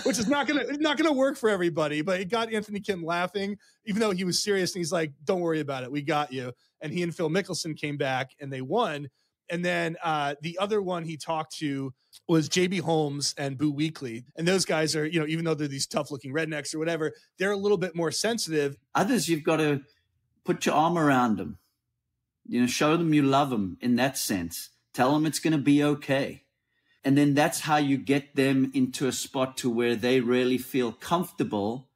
which is not gonna work for everybody. But it got Anthony Kim laughing, even though he was serious. And he's like, "Don't worry about it, we got you." And he and Phil Mickelson came back and they won. And then the other one he talked to was JB Holmes and Boo Weekley. And those guys are, even though they're these tough looking rednecks or whatever, they're a little bit more sensitive. Others, you've got to put your arm around them, show them you love them in that sense. Tell them it's going to be okay. And then that's how you get them into a spot to where they really feel comfortable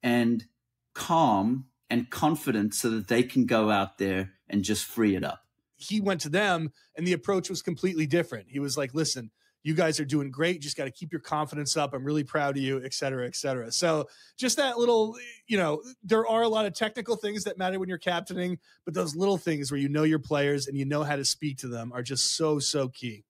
and calm and confident so that they can go out there and just free it up. He went to them and the approach was completely different. He was like, listen, you guys are doing great. Just got to keep your confidence up. I'm really proud of you, et cetera, et cetera. So just that little, there are a lot of technical things that matter when you're captaining, but those little things where your players and you know how to speak to them are just so, so key.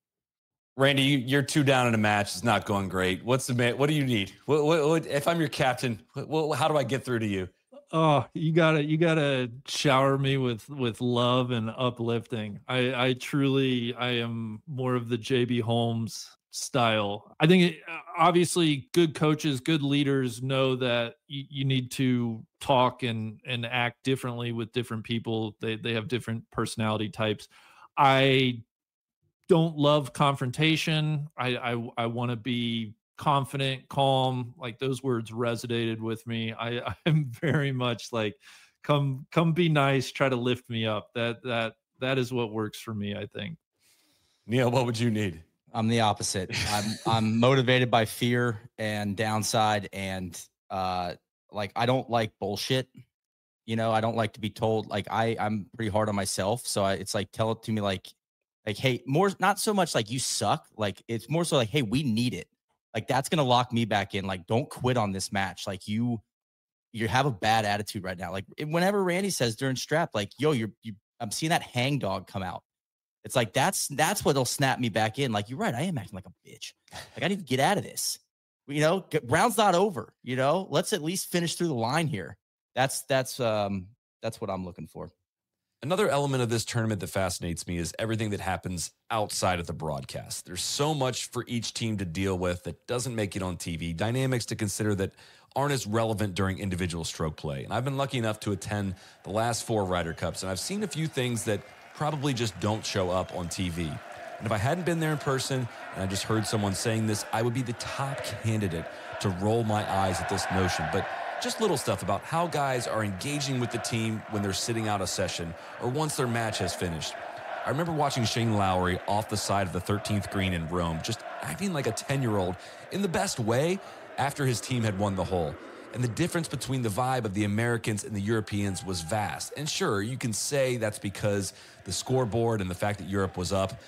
Randy, you're 2 down in a match. It's not going great. What do you need? What if I'm your captain, how do I get through to you? Oh, you gotta shower me with love and uplifting. I am more of the JB Holmes style. I think obviously good coaches, good leaders know that you need to talk and act differently with different people. They have different personality types. I don't love confrontation. I want to be confident, calm. Like those words resonated with me. I'm very much like, come be nice, try to lift me up. That is what works for me, I think. Neil, what would you need? I'm the opposite. I'm motivated by fear and downside, and I don't like bullshit. I don't like to be told. Like I'm pretty hard on myself, so it's like, tell it to me like, hey, more, not so much like you suck. Like it's more so like, hey, we need it. Like that's going to lock me back in. Like, don't quit on this match. Like you have a bad attitude right now. Like whenever Randy says during strap, like, yo, I'm seeing that hang dog come out. It's like, that's what'll snap me back in. Like, you're right. I am acting like a bitch. Like I need to get out of this, round's not over, let's at least finish through the line here. That's what I'm looking for. Another element of this tournament that fascinates me is everything that happens outside of the broadcast. There's so much for each team to deal with that doesn't make it on TV, dynamics to consider that aren't as relevant during individual stroke play. And I've been lucky enough to attend the last 4 Ryder Cups, and I've seen a few things that probably just don't show up on TV. And if I hadn't been there in person and I just heard someone saying this, I would be the top candidate to roll my eyes at this notion. But just little stuff about how guys are engaging with the team when they're sitting out a session or once their match has finished. I remember watching Shane Lowry off the side of the 13th green in Rome, just acting like a 10-year-old in the best way after his team had won the hole. And the difference between the vibe of the Americans and the Europeans was vast. And sure, you can say that's because the scoreboard and the fact that Europe was up,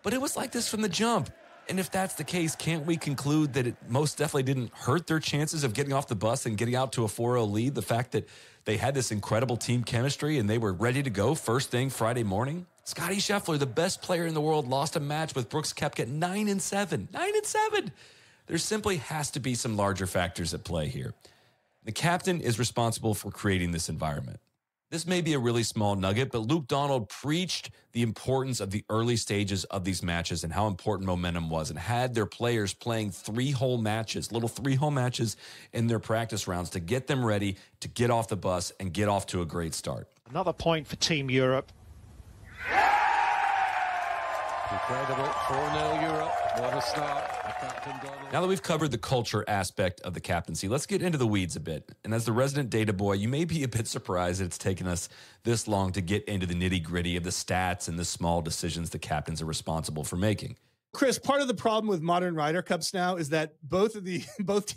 but it was like this from the jump. And if that's the case, can't we conclude that it most definitely didn't hurt their chances of getting off the bus and getting out to a 4-0 lead? The fact that they had this incredible team chemistry and they were ready to go first thing Friday morning? Scottie Scheffler, the best player in the world, lost a match with Brooks Koepka 9-7. 9-7. There simply has to be some larger factors at play here. The captain is responsible for creating this environment. This may be a really small nugget, but Luke Donald preached the importance of the early stages of these matches and how important momentum was, and had their players playing 3-hole matches, little 3-hole matches in their practice rounds to get them ready to get off the bus and get off to a great start. Another point for Team Europe. Incredible. 4-0 Europe. What a start. Now that we've covered the culture aspect of the captaincy, let's get into the weeds a bit. And as the resident data boy, you may be a bit surprised that it's taken us this long to get into the nitty-gritty of the stats and the small decisions the captains are responsible for making. Chris, part of the problem with modern Ryder Cups now is that both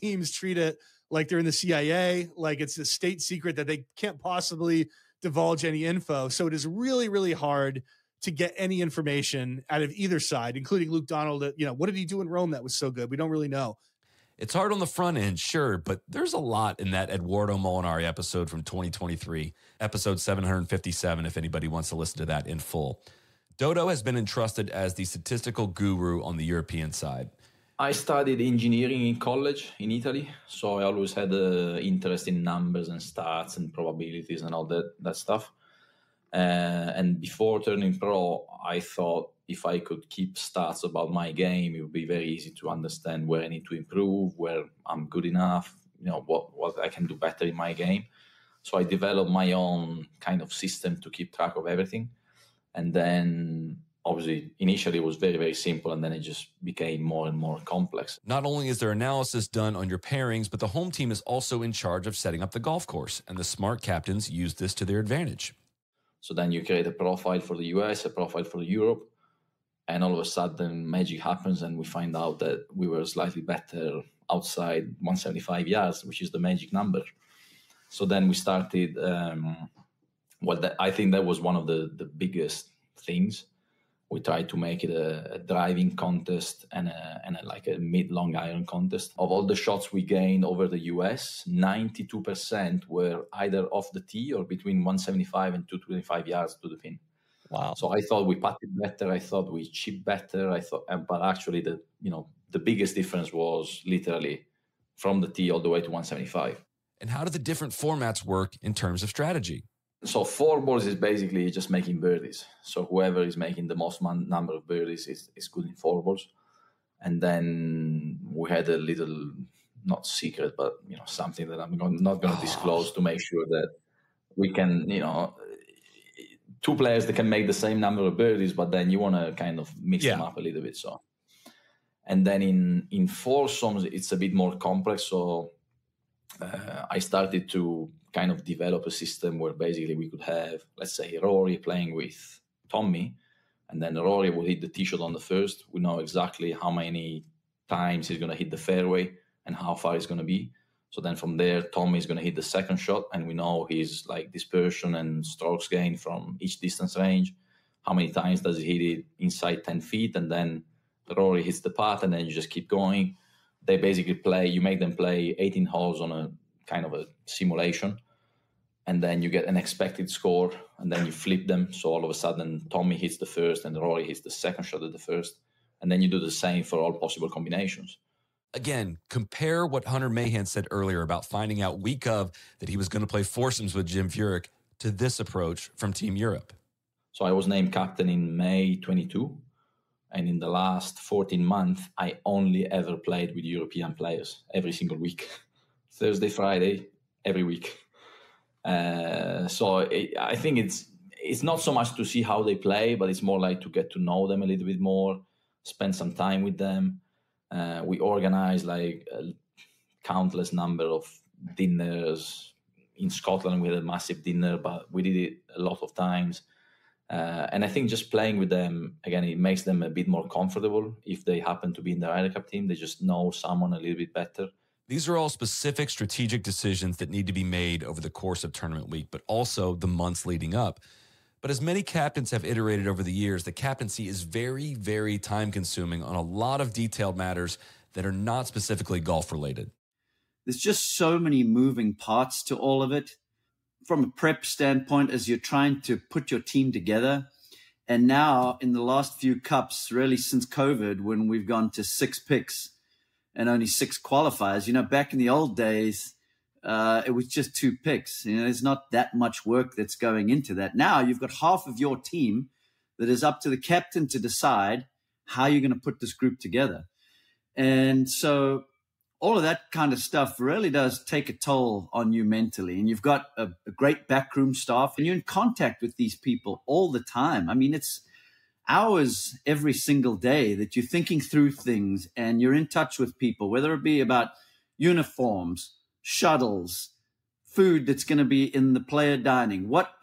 teams treat it like they're in the CIA, like it's a state secret that they can't possibly divulge any info. So it is really, really hard to get any information out of either side, including Luke Donald. What did he do in Rome that was so good? We don't really know. It's hard on the front end, sure, but there's a lot in that Eduardo Molinari episode from 2023, episode 757, if anybody wants to listen to that in full. Dodo has been entrusted as the statistical guru on the European side. I studied engineering in college in Italy, so I always had an interest in numbers and stats and probabilities and all that stuff. And before turning pro, I thought if I could keep stats about my game, it would be very easy to understand where I need to improve, where I'm good enough, what I can do better in my game. So I developed my own kind of system to keep track of everything. And then obviously initially it was very, very simple, and then it just became more and more complex. Not only is there analysis done on your pairings, but the home team is also in charge of setting up the golf course, and the smart captains use this to their advantage. So then you create a profile for the US, a profile for Europe, and all of a sudden magic happens and we find out that we were slightly better outside 175 yards, which is the magic number. So then we started, I think that was one of the biggest things. We tried to make it a driving contest and a mid-long iron contest. Of all the shots we gained over the US, 92% were either off the tee or between 175 and 225 yards to the pin. Wow. So I thought we putted better. I thought we chipped better. But actually the biggest difference was literally from the tee all the way to 175. And how do the different formats work in terms of strategy? So 4 balls is basically just making birdies. So whoever is making the most number of birdies is good in 4 balls. And then we had a little, not secret, but something that I'm not going to disclose to make sure that we can, 2 players that can make the same number of birdies, but then you want to kind of mix them up a little bit. So, and then in foursomes, it's a bit more complex. So I started to kind of develop a system where basically we could have, let's say, Rory playing with Tommy, and then Rory will hit the tee shot on the first. We know exactly how many times he's going to hit the fairway and how far it's going to be. So then from there, Tommy is going to hit the second shot, and we know his dispersion and strokes gain from each distance range. How many times does he hit it inside 10 feet? And then Rory hits the putt, and then you just keep going. They basically you make them play 18 holes on a kind of a simulation, and then you get an expected score, and then you flip them. So all of a sudden, Tommy hits the first and Rory hits the second shot at the first, and then you do the same for all possible combinations. Again, compare what Hunter Mahan said earlier about finding out week of that he was going to play foursomes with Jim Furyk to this approach from Team Europe. So I was named captain in May 22. And in the last 14 months, I only ever played with European players every single week. Thursday, Friday, every week. I think it's not so much to see how they play, but it's more like to get to know them a little bit more, spend some time with them. We organize a countless number of dinners. In Scotland, we had a massive dinner, but we did it a lot of times. And I think just playing with them, again, it makes them a bit more comfortable. If they happen to be in the Ryder Cup team, they just know someone a little bit better. These are all specific strategic decisions that need to be made over the course of tournament week, but also the months leading up. But as many captains have iterated over the years, the captaincy is very, very time-consuming on a lot of detailed matters that are not specifically golf-related. There's just so many moving parts to all of it. From a prep standpoint, as you're trying to put your team together, and now in the last few cups, really since COVID, when we've gone to 6 picks and only 6 qualifiers, back in the old days, it was just 2 picks. There's not that much work that's going into that. Now you've got half of your team that is up to the captain to decide how you're going to put this group together. And so all of that kind of stuff really does take a toll on you mentally. And you've got a great backroom staff, and you're in contact with these people all the time. I mean, it's hours every single day that you're thinking through things, and you're in touch with people, whether it be about uniforms, shuttles, food that's going to be in the player dining, what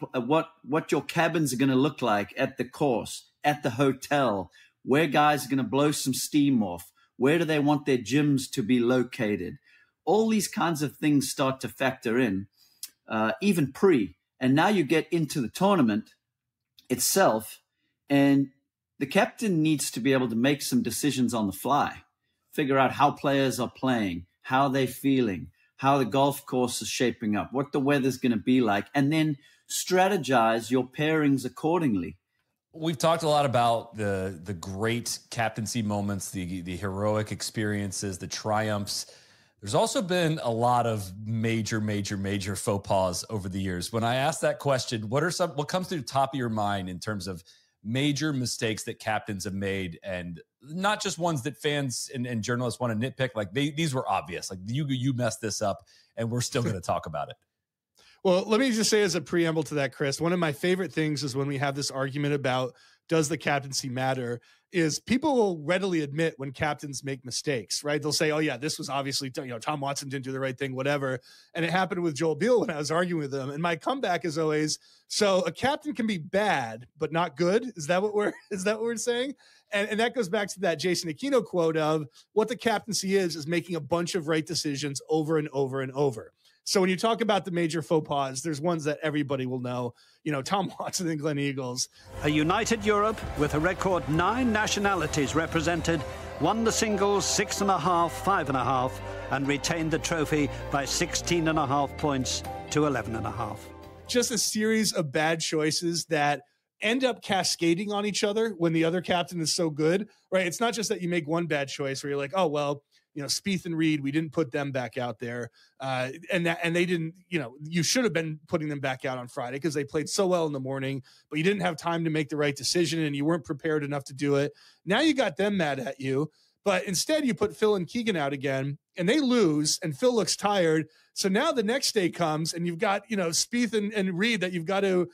your cabins are going to look like at the course, at the hotel, where guys are going to blow some steam off, where do they want their gyms to be located? All these kinds of things start to factor in, even pre. And now you get into the tournament itself, and the captain needs to be able to make some decisions on the fly, figure out how players are playing, how they're feeling, how the golf course is shaping up, what the weather's going to be like, and then strategize your pairings accordingly. We've talked a lot about the great captaincy moments, the heroic experiences, the triumphs. There's also been a lot of major faux pas over the years. When I ask that question, what comes to the top of your mind in terms of major mistakes that captains have made, and not just ones that fans and journalists want to nitpick? Like these were obvious. Like you messed this up, and we're still going to talk about it. Well, let me just say as a preamble to that, Chris, one of my favorite things is when we have this argument about does the captaincy matter, is people will readily admit when captains make mistakes, right? They'll say, oh yeah, this was obviously, Tom Watson didn't do the right thing, whatever. And it happened with Joel Beal when I was arguing with him. And my comeback is always, so a captain can be bad, but not good. Is that what we're saying? And that goes back to that Jason Aquino quote of what the captaincy is making a bunch of right decisions over and over and over. So when you talk about the major faux pas, there's ones that everybody will know. Tom Watson and Glen Eagles. A united Europe with a record 9 nationalities represented won the singles 6.5, 5.5, and retained the trophy by 16.5 points to 11.5. Just a series of bad choices that end up cascading on each other when the other captain is so good, right? It's not just that you make one bad choice where you're like, oh, well, Spieth and Reed, we didn't put them back out there. And they didn't, you should have been putting them back out on Friday because they played so well in the morning, but you didn't have time to make the right decision and you weren't prepared enough to do it. Now you got them mad at you, but instead you put Phil and Keegan out again and they lose and Phil looks tired. So now the next day comes and you've got, Spieth and Reed that you've got to,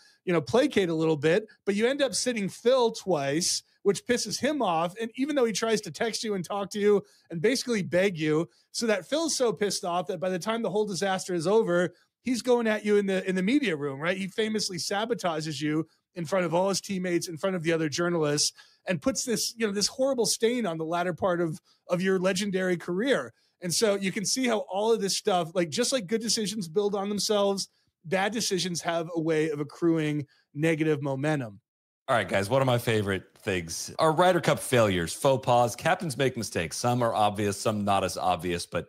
placate a little bit, but you end up sitting Phil twice, which pisses him off. And even though he tries to text you and talk to you and basically beg you, so that Phil's so pissed off that by the time the whole disaster is over, he's going at you in the media room, right? He famously sabotages you in front of all his teammates, in front of the other journalists, and puts this, this horrible stain on the latter part of your legendary career. And so you can see how all of this stuff, just like good decisions build on themselves, bad decisions have a way of accruing negative momentum. All right, guys, one of my favorite things are Ryder Cup failures, faux pas. Captains make mistakes. Some are obvious, some not as obvious. But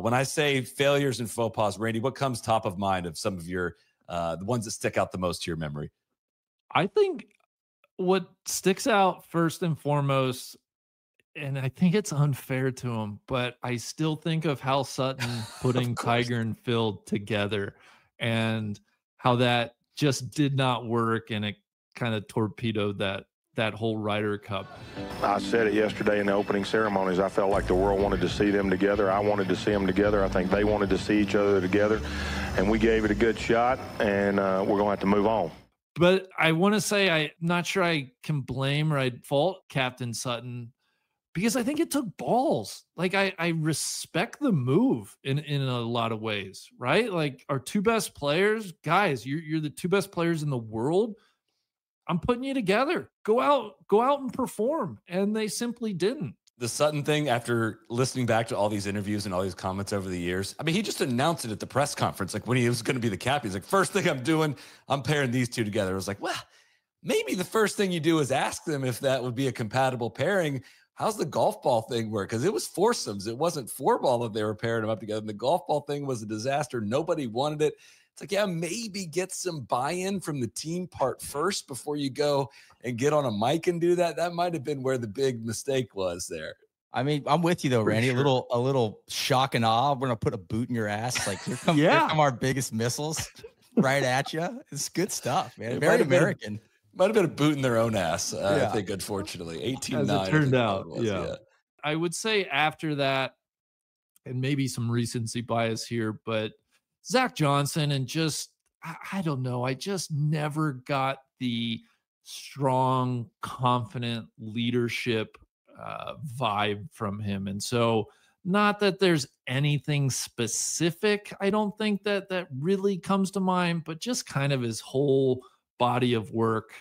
when I say failures and faux pas, Randy, what comes top of mind of some of your, the ones that stick out the most to your memory? I think what sticks out first and foremost, and I think it's unfair to him, but I still think of Hal Sutton putting Tiger and Phil together and how that just did not work, and it kind of torpedoed that whole Ryder Cup. I said it yesterday in the opening ceremonies. I felt like the world wanted to see them together. I wanted to see them together. I think they wanted to see each other together, and we gave it a good shot, and we're going to have to move on. But I want to say I'm not sure I can blame or I'd fault Captain Sutton, because I think it took balls. I respect the move in a lot of ways, right? Like our two best players, guys, you're the two best players in the world. I'm putting you together. Go out and perform. And they simply didn't. The Sutton thing, after listening back to all these interviews and all these comments over the years, I mean, he just announced it at the press conference. Like when he was going to be the captain, he's like, first thing I'm doing, I'm pairing these two together. I was like, well, maybe the first thing you do is ask them if that would be a compatible pairing. How's the golf ball thing work? Because it was foursomes. It wasn't four ball that they were pairing them up together. And the golf ball thing was a disaster. Nobody wanted it. It's like, yeah, maybe get some buy-in from the team part first before you go and get on a mic and do that. That might have been where the big mistake was there. I mean, I'm with you though, Randy. Sure. A little shock and awe. We're gonna put a boot in your ass. Like here come our biggest missiles right at you. It's good stuff, man. It very American. Might have been a boot in their own ass, I think, unfortunately. 18-9. As it turned out, yeah. I would say after that, and maybe some recency bias here, but Zach Johnson and just, I don't know, I just never got the strong, confident leadership vibe from him. And so not that there's anything specific, I don't think that really comes to mind, but just kind of his whole body of work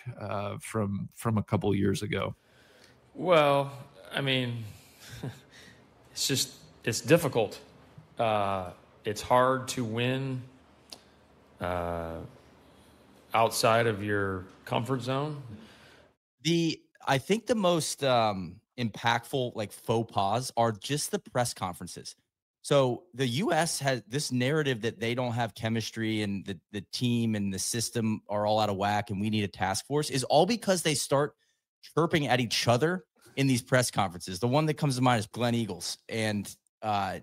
from a couple years ago. Well, I mean, it's difficult. It's hard to win outside of your comfort zone. I think the most impactful faux pas are just the press conferences. So the U.S. has this narrative that they don't have chemistry and the team and the system are all out of whack and we need a task force is all because they start chirping at each other in these press conferences. The one that comes to mind is Glen Eagles. And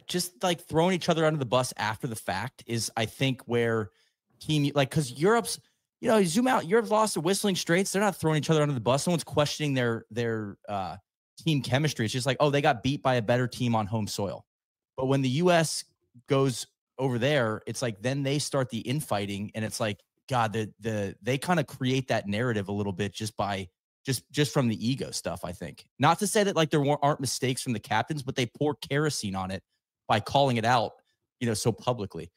just like throwing each other under the bus after the fact is, I think, where team, like, because Europe's, you zoom out, Europe's lost to Whistling Straits. They're not throwing each other under the bus. No one's questioning their team chemistry. It's just like, oh, they got beat by a better team on home soil. But when the U.S. goes over there, it's like then they start the infighting, and it's like, God, they kind of create that narrative a little bit just from the ego stuff, I think. Not to say that like there aren't mistakes from the captains, but they pour kerosene on it by calling it out, so publicly.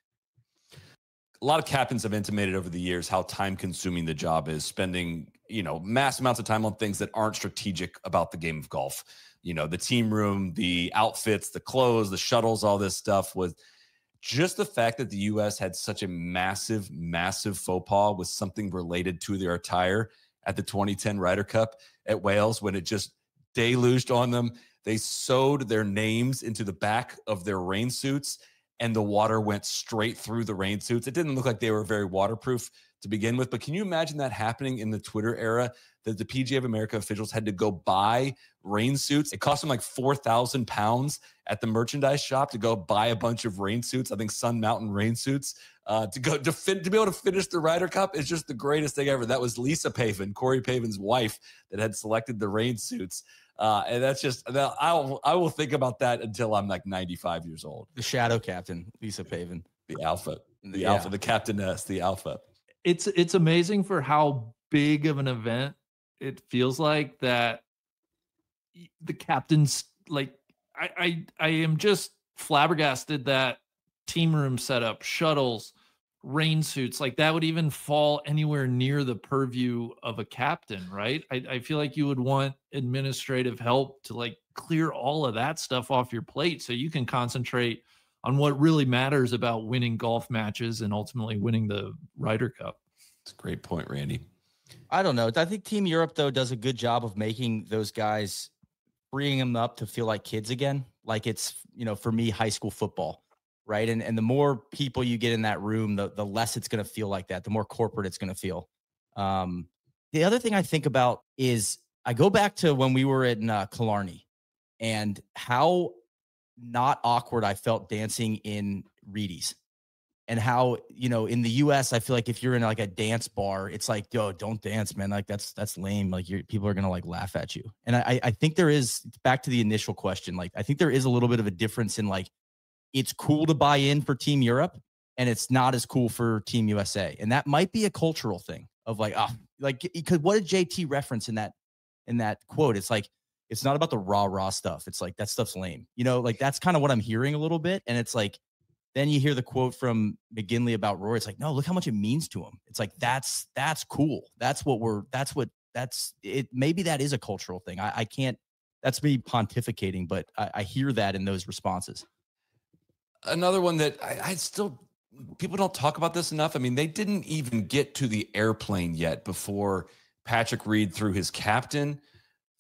A lot of captains have intimated over the years how time consuming the job is, spending, mass amounts of time on things that aren't strategic about the game of golf. The team room, the outfits, the clothes, the shuttles, all this stuff. Was just the fact that the U.S. had such a massive, massive faux pas with something related to their attire at the 2010 Ryder Cup at Wales, when it just deluged on them. They sewed their names into the back of their rain suits, and the water went straight through the rain suits. It didn't look like they were very waterproof to begin with, but can you imagine that happening in the Twitter era, that the PGA of America officials had to go buy rain suits? It cost them like 4,000 pounds at the merchandise shop to go buy a bunch of rain suits. I think Sun Mountain rain suits to be able to finish the Ryder Cup is just the greatest thing ever. That was Lisa Pavin, Corey Pavin's wife, that had selected the rain suits. And that's just, I will think about that until I'm like 95 years old. The shadow captain, Lisa Pavin. The alpha, the captainess, the alpha. It's amazing for how big of an event it feels like that the captains, like, I am just flabbergasted that team room setup, shuttles, rain suits, like that would even fall anywhere near the purview of a captain, right? I feel like you would want administrative help to like clear all of that stuff off your plate so you can concentrate on what really matters about winning golf matches and ultimately winning the Ryder Cup. It's a great point, Randy. I don't know. I think Team Europe, though, does a good job of making those guys, freeing them up to feel like kids again. Like it's, for me, high school football, right? And the more people you get in that room, the less it's going to feel like that, the more corporate it's going to feel. The other thing I think about is I go back to when we were in Killarney and how not awkward I felt dancing in Reedy's, and how, in the US, I feel like if you're in like a dance bar, it's like, yo, don't dance, man. Like that's lame. Like people are going to like laugh at you. And I think there is, back to the initial question, like, I think there is a little bit of a difference in like, it's cool to buy in for Team Europe and it's not as cool for Team USA. And that might be a cultural thing of like, because what did JT reference in that quote? It's like, it's not about the rah stuff. It's like, that stuff's lame. Like that's kind of what I'm hearing a little bit. And it's like, then you hear the quote from McGinley about Rory. It's like, no, look how much it means to him. It's like, that's cool. That's it. Maybe that is a cultural thing. I can't, that's me pontificating, but I hear that in those responses. Another one that I still, people don't talk about this enough. I mean, they didn't even get to the airplane yet before Patrick Reed threw his captain,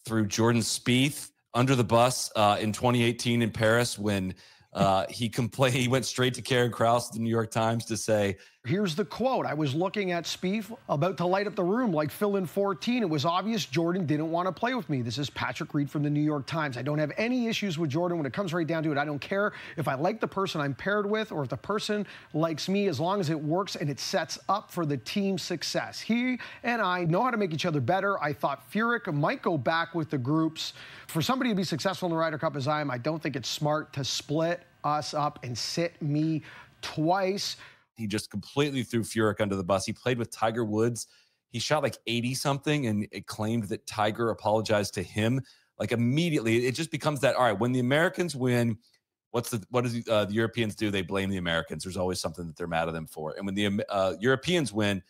threw Jordan Spieth under the bus in 2018 in Paris when he went straight to Karen Krause at the New York Times to say, here's the quote. I was looking at Spieth about to light up the room like Phil in 14. It was obvious Jordan didn't want to play with me. This is Patrick Reed from the New York Times. I don't have any issues with Jordan when it comes right down to it. I don't care if I like the person I'm paired with or if the person likes me, as long as it works and it sets up for the team's success. He and I know how to make each other better. I thought Furyk might go back with the groups. For somebody to be successful in the Ryder Cup as I am, I don't think it's smart to split us up and sit me twice. He just completely threw Furyk under the bus. He played with Tiger Woods. He shot like 80 something and it claimed that Tiger apologized to him. Like immediately it just becomes that, all right, when the Americans win, what does the Europeans do? They blame the Americans. There's always something that they're mad at them for. And when the Europeans win,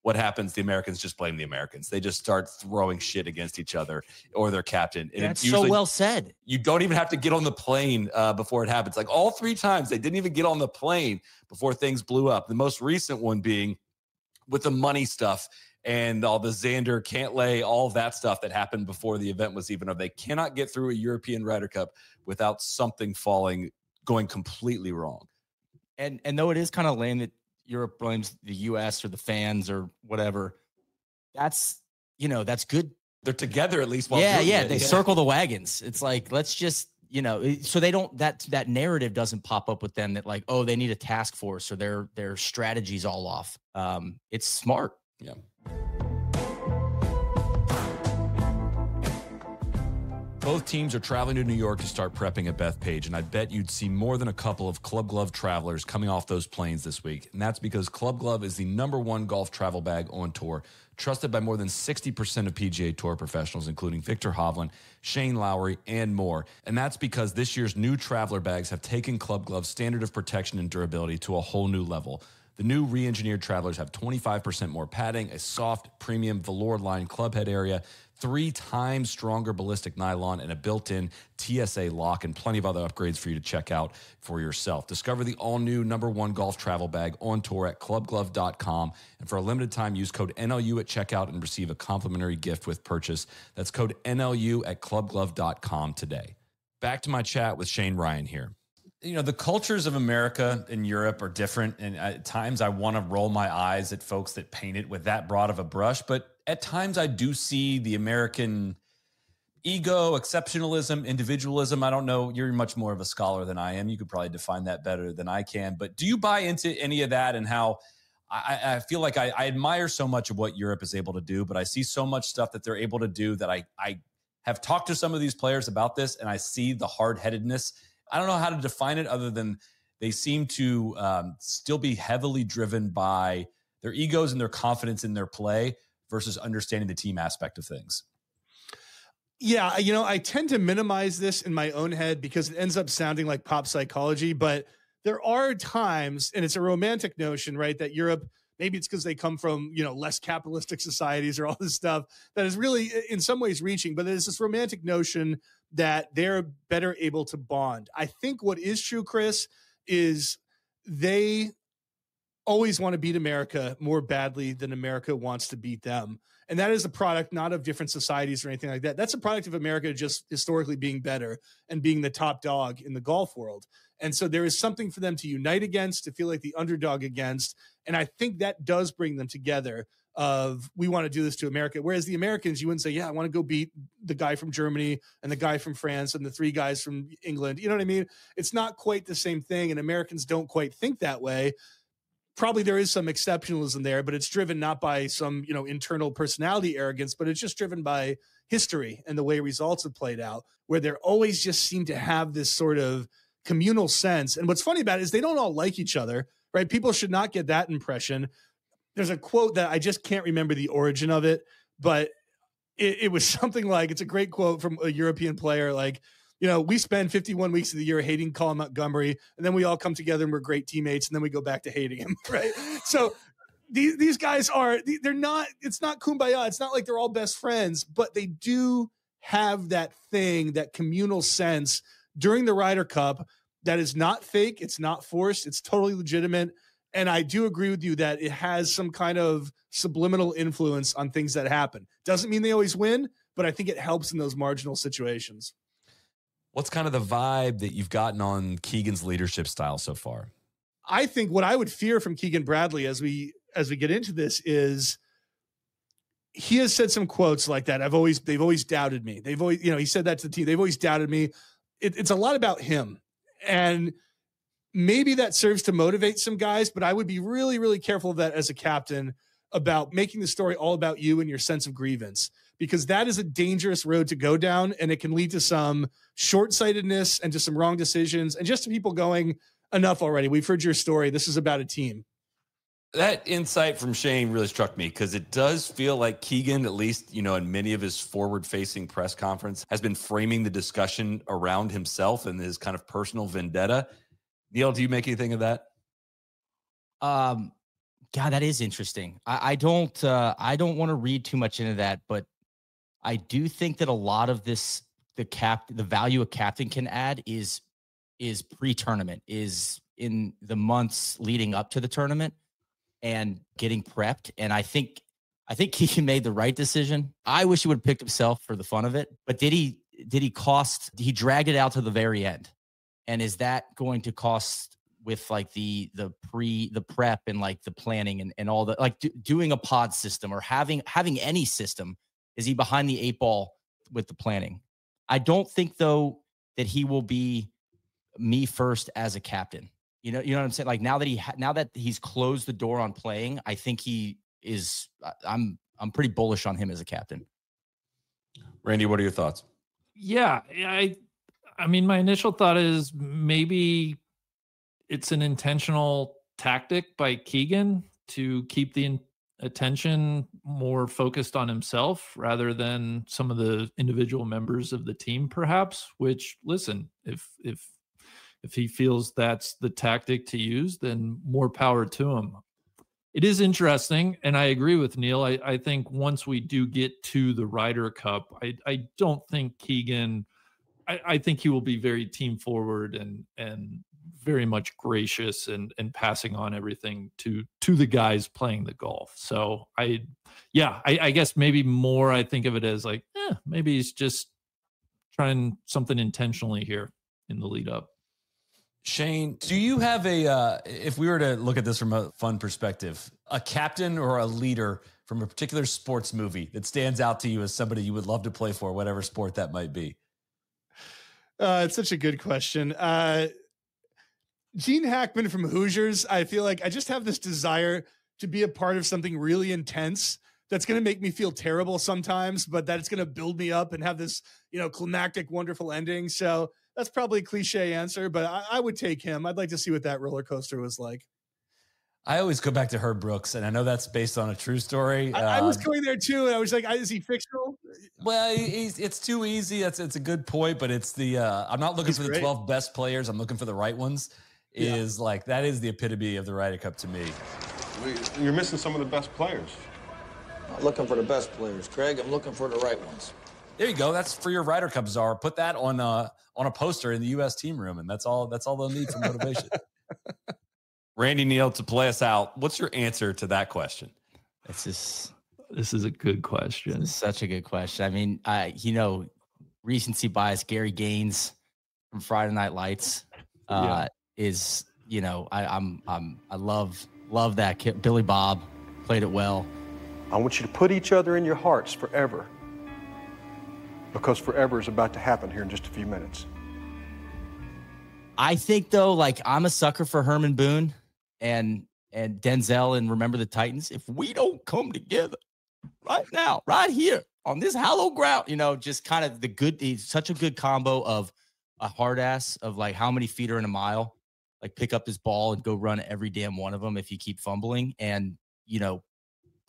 what happens? The Americans just blame the Americans. They just start throwing shit against each other or their captain. And that's so well said. You don't even have to get on the plane before it happens. Like all three times, they didn't even get on the plane before things blew up. The most recent one being with the money stuff and all the Xander, Cantlay, all that stuff that happened before the event was even over. They cannot get through a European Ryder Cup without something going completely wrong. And though it is kind of lame that Europe blames the US or the fans or whatever, that's good. They're together at least. Yeah. They circle the wagons. It's like, let's just, so they don't, that narrative doesn't pop up with them that like, oh, they need a task force or their strategy's all off. It's smart. Yeah. Both teams are traveling to New York to start prepping at Bethpage, and I bet you'd see more than a couple of Club Glove travelers coming off those planes this week. And that's because Club Glove is the #1 golf travel bag on tour, trusted by more than 60% of PGA Tour professionals, including Victor Hovland, Shane Lowry, and more. And that's because this year's new traveler bags have taken Club Glove's standard of protection and durability to a whole new level. The new re-engineered travelers have 25% more padding, a soft, premium velour-lined club head area, 3 times stronger ballistic nylon, and a built-in TSA lock, and plenty of other upgrades for you to check out for yourself. Discover the all-new #1 golf travel bag on tour at clubglove.com. And for a limited time, use code NLU at checkout and receive a complimentary gift with purchase. That's code NLU at clubglove.com today. Back to my chat with Shane Ryan here. The cultures of America and Europe are different, and at times I want to roll my eyes at folks that paint it with that broad of a brush, but at times I do see the American ego, exceptionalism, individualism. I don't know, you're much more of a scholar than I am. You could probably define that better than I can, but do you buy into any of that, and how I feel like I admire so much of what Europe is able to do, but I see so much stuff that they're able to do that I have talked to some of these players about this, and I see the hard-headedness. I don't know how to define it other than they seem to still be heavily driven by their egos and their confidence in their play versus understanding the team aspect of things. Yeah, I tend to minimize this in my own head because it ends up sounding like pop psychology, but there are times, and it's a romantic notion, right, that Europe, maybe it's because they come from, less capitalistic societies or all this stuff that is really in some ways reaching, but there's this romantic notion that they're better able to bond. I think what is true, Chris, is they always want to beat America more badly than America wants to beat them. And that is a product not of different societies or anything like that. That's a product of America just historically being better and being the top dog in the golf world. And so there is something for them to unite against, to feel like the underdog against. And I think that does bring them together of, we want to do this to America. Whereas the Americans, you wouldn't say, yeah, I want to go beat the guy from Germany and the guy from France and the 3 guys from England. You know what I mean? It's not quite the same thing. And Americans don't quite think that way. Probably there is some exceptionalism there, but it's driven not by some, internal personality arrogance, but it's just driven by history and the way results have played out, where they're always just seem to have this sort of communal sense. And what's funny about it is they don't all like each other, right? People should not get that impression. There's a quote that I just can't remember the origin of it, but it was something like, it's a great quote from a European player, like, we spend 51 weeks of the year hating Colin Montgomery, and then we all come together and we're great teammates, and then we go back to hating him, right? So these guys they're not, it's not kumbaya. It's not like they're all best friends, but they do have that thing, that communal sense during the Ryder Cup that is not fake. It's not forced. It's totally legitimate. And I do agree with you that it has some kind of subliminal influence on things that happen. Doesn't mean they always win, but I think it helps in those marginal situations. What's kind of the vibe that you've gotten on Keegan's leadership style so far? I think what I would fear from Keegan Bradley as we get into this is he has said some quotes like that. They've always doubted me. They've always, he said that to the team. They've always doubted me. It's a lot about him. And maybe that serves to motivate some guys, but I would be really, really careful of that as a captain, about making the story all about you and your sense of grievance, because that is a dangerous road to go down, and it can lead to some short-sightedness and to some wrong decisions and just to people going, enough already. We've heard your story. This is about a team. That insight from Shane really struck me, because it does feel like Keegan, at least, in many of his forward-facing press conference, has been framing the discussion around himself and his kind of personal vendetta. Neil, do you make anything of that? God, that is interesting. I don't want to read too much into that, but I do think that a lot of this, the value a captain can add is pre-tournament, is in the months leading up to the tournament and getting prepped. And I think he made the right decision. I wish he would have picked himself for the fun of it, but he dragged it out to the very end. And is that going to cost with like the prep and like the planning and all the, like doing a pod system or having any system? Is he behind the 8 ball with the planning? I don't think though that he will be me first as a captain. You know what I'm saying? Like now that he's closed the door on playing, I think he is. I'm pretty bullish on him as a captain. Randy, what are your thoughts? Yeah, I mean, my initial thought is maybe it's an intentional tactic by Keegan to keep the attention more focused on himself rather than some of the individual members of the team, perhaps. Which, listen, if he feels that's the tactic to use, then more power to him. It is interesting, and I agree with Neil. I think once we do get to the Ryder Cup, I don't think Keegan. I think he will be very team forward and very much gracious and passing on everything to the guys playing the golf. So I guess maybe more I think of it as like, maybe he's just trying something intentionally here in the lead up. Shane, do you have if we were to look at this from a fun perspective, a captain or a leader from a particular sports movie that stands out to you as somebody you would love to play for, whatever sport that might be? It's such a good question. Gene Hackman from Hoosiers. I feel like I just have this desire to be a part of something really intense that's going to make me feel terrible sometimes, but that it's going to build me up and have this, climactic, wonderful ending. So that's probably a cliche answer, but I would take him. I'd like to see what that roller coaster was like. I always go back to Herb Brooks, and I know that's based on a true story. I was going there too, and I was like, is he fictional? Well, it's too easy. It's a good point, but it's the I'm not looking for the 12 best players. I'm looking for the right ones. That is the epitome of the Ryder Cup to me. You're missing some of the best players. I'm not looking for the best players, Craig. I'm looking for the right ones. There you go. That's for your Ryder Cup czar. Put that on a poster in the U.S. team room, and that's all they'll need for motivation. Randy, Neil, to play us out, what's your answer to that question? This is a good question. This is such a good question. I mean, recency bias. Gary Gaines from Friday Night Lights is, I love that kid. Billy Bob played it well. I want you to put each other in your hearts forever, because forever is about to happen here in just a few minutes. I think though, I'm a sucker for Herman Boone and Denzel and Remember the Titans. If we don't come together right now, right here on this hallowed ground, just kind of it's such a good combo of a hard ass of how many feet are in a mile, pick up his ball and go run every damn one of them if you keep fumbling, and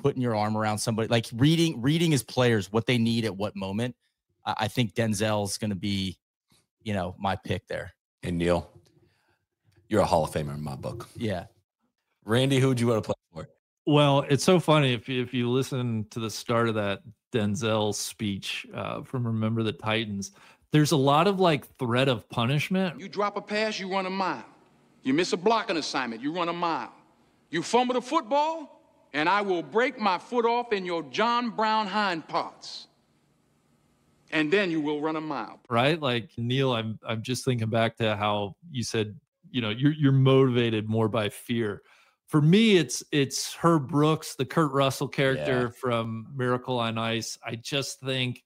putting your arm around somebody, reading his players, what they need at what moment. I think Denzel's going to be, my pick there. And Neil, you're a Hall of Famer in my book. Yeah. Randy, who would you want to play for? Well, it's so funny if you listen to the start of that Denzel speech from Remember the Titans, there's a lot of threat of punishment. You drop a pass, you run a mile. You miss a blocking assignment, you run a mile. You fumble the football, and I will break my foot off in your John Brown hind parts. And then you will run a mile. Right? Neil, I'm just thinking back to how you said, you're motivated more by fear. For me, it's Herb Brooks, the Kurt Russell character from Miracle on Ice. I just think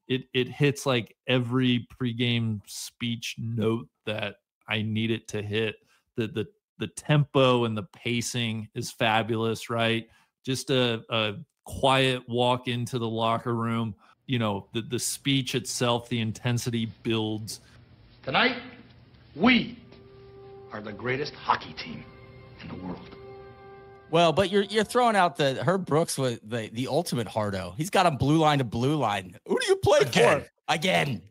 it hits every pregame speech note that I need it to hit. The tempo and the pacing is fabulous, right? Just a quiet walk into the locker room. The speech itself, the intensity builds. Tonight, we are the greatest hockey team in the world. Well, but you're throwing out the Herb Brooks with the ultimate hardo. He's got him blue line to blue line. Who do you play for? Again.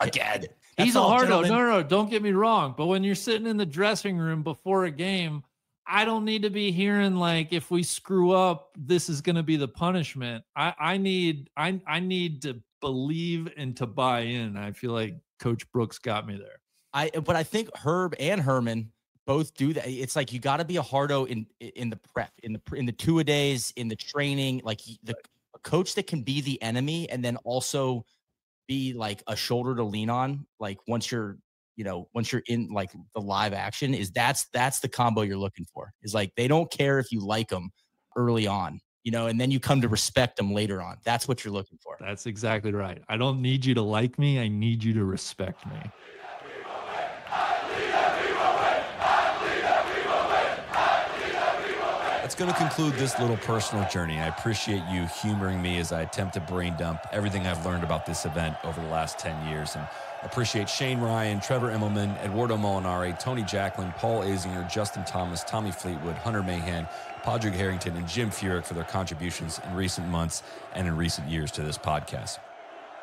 He's a hardo. No, don't get me wrong. But when you're sitting in the dressing room before a game, I don't need to be hearing if we screw up, this is going to be the punishment. I need to believe and to buy in. I feel like Coach Brooks got me there. But I think Herb and Herman both do that. It's you got to be a hardo in the prep, in the two-a-days, in the training, a coach that can be the enemy and then also be a shoulder to lean on. Once you're in the live action, that's the combo you're looking for. Is they don't care if you like them early on, and then you come to respect them later on. That's what you're looking for. That's exactly right. I don't need you to like me. I need you to respect me. That's going to conclude this little personal journey. I appreciate you humoring me as I attempt to brain dump everything I've learned about this event over the last 10 years. And I appreciate Shane Ryan, Trevor Immelman, Eduardo Molinari, Tony Jacklin, Paul Azinger, Justin Thomas, Tommy Fleetwood, Hunter Mahan, Padraig Harrington, and Jim Furyk for their contributions in recent months and in recent years to this podcast.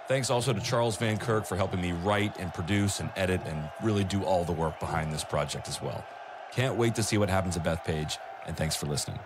Thanks also to Charles Van Kirk for helping me write and produce and edit and really do all the work behind this project as well. Can't wait to see what happens at Bethpage, and thanks for listening.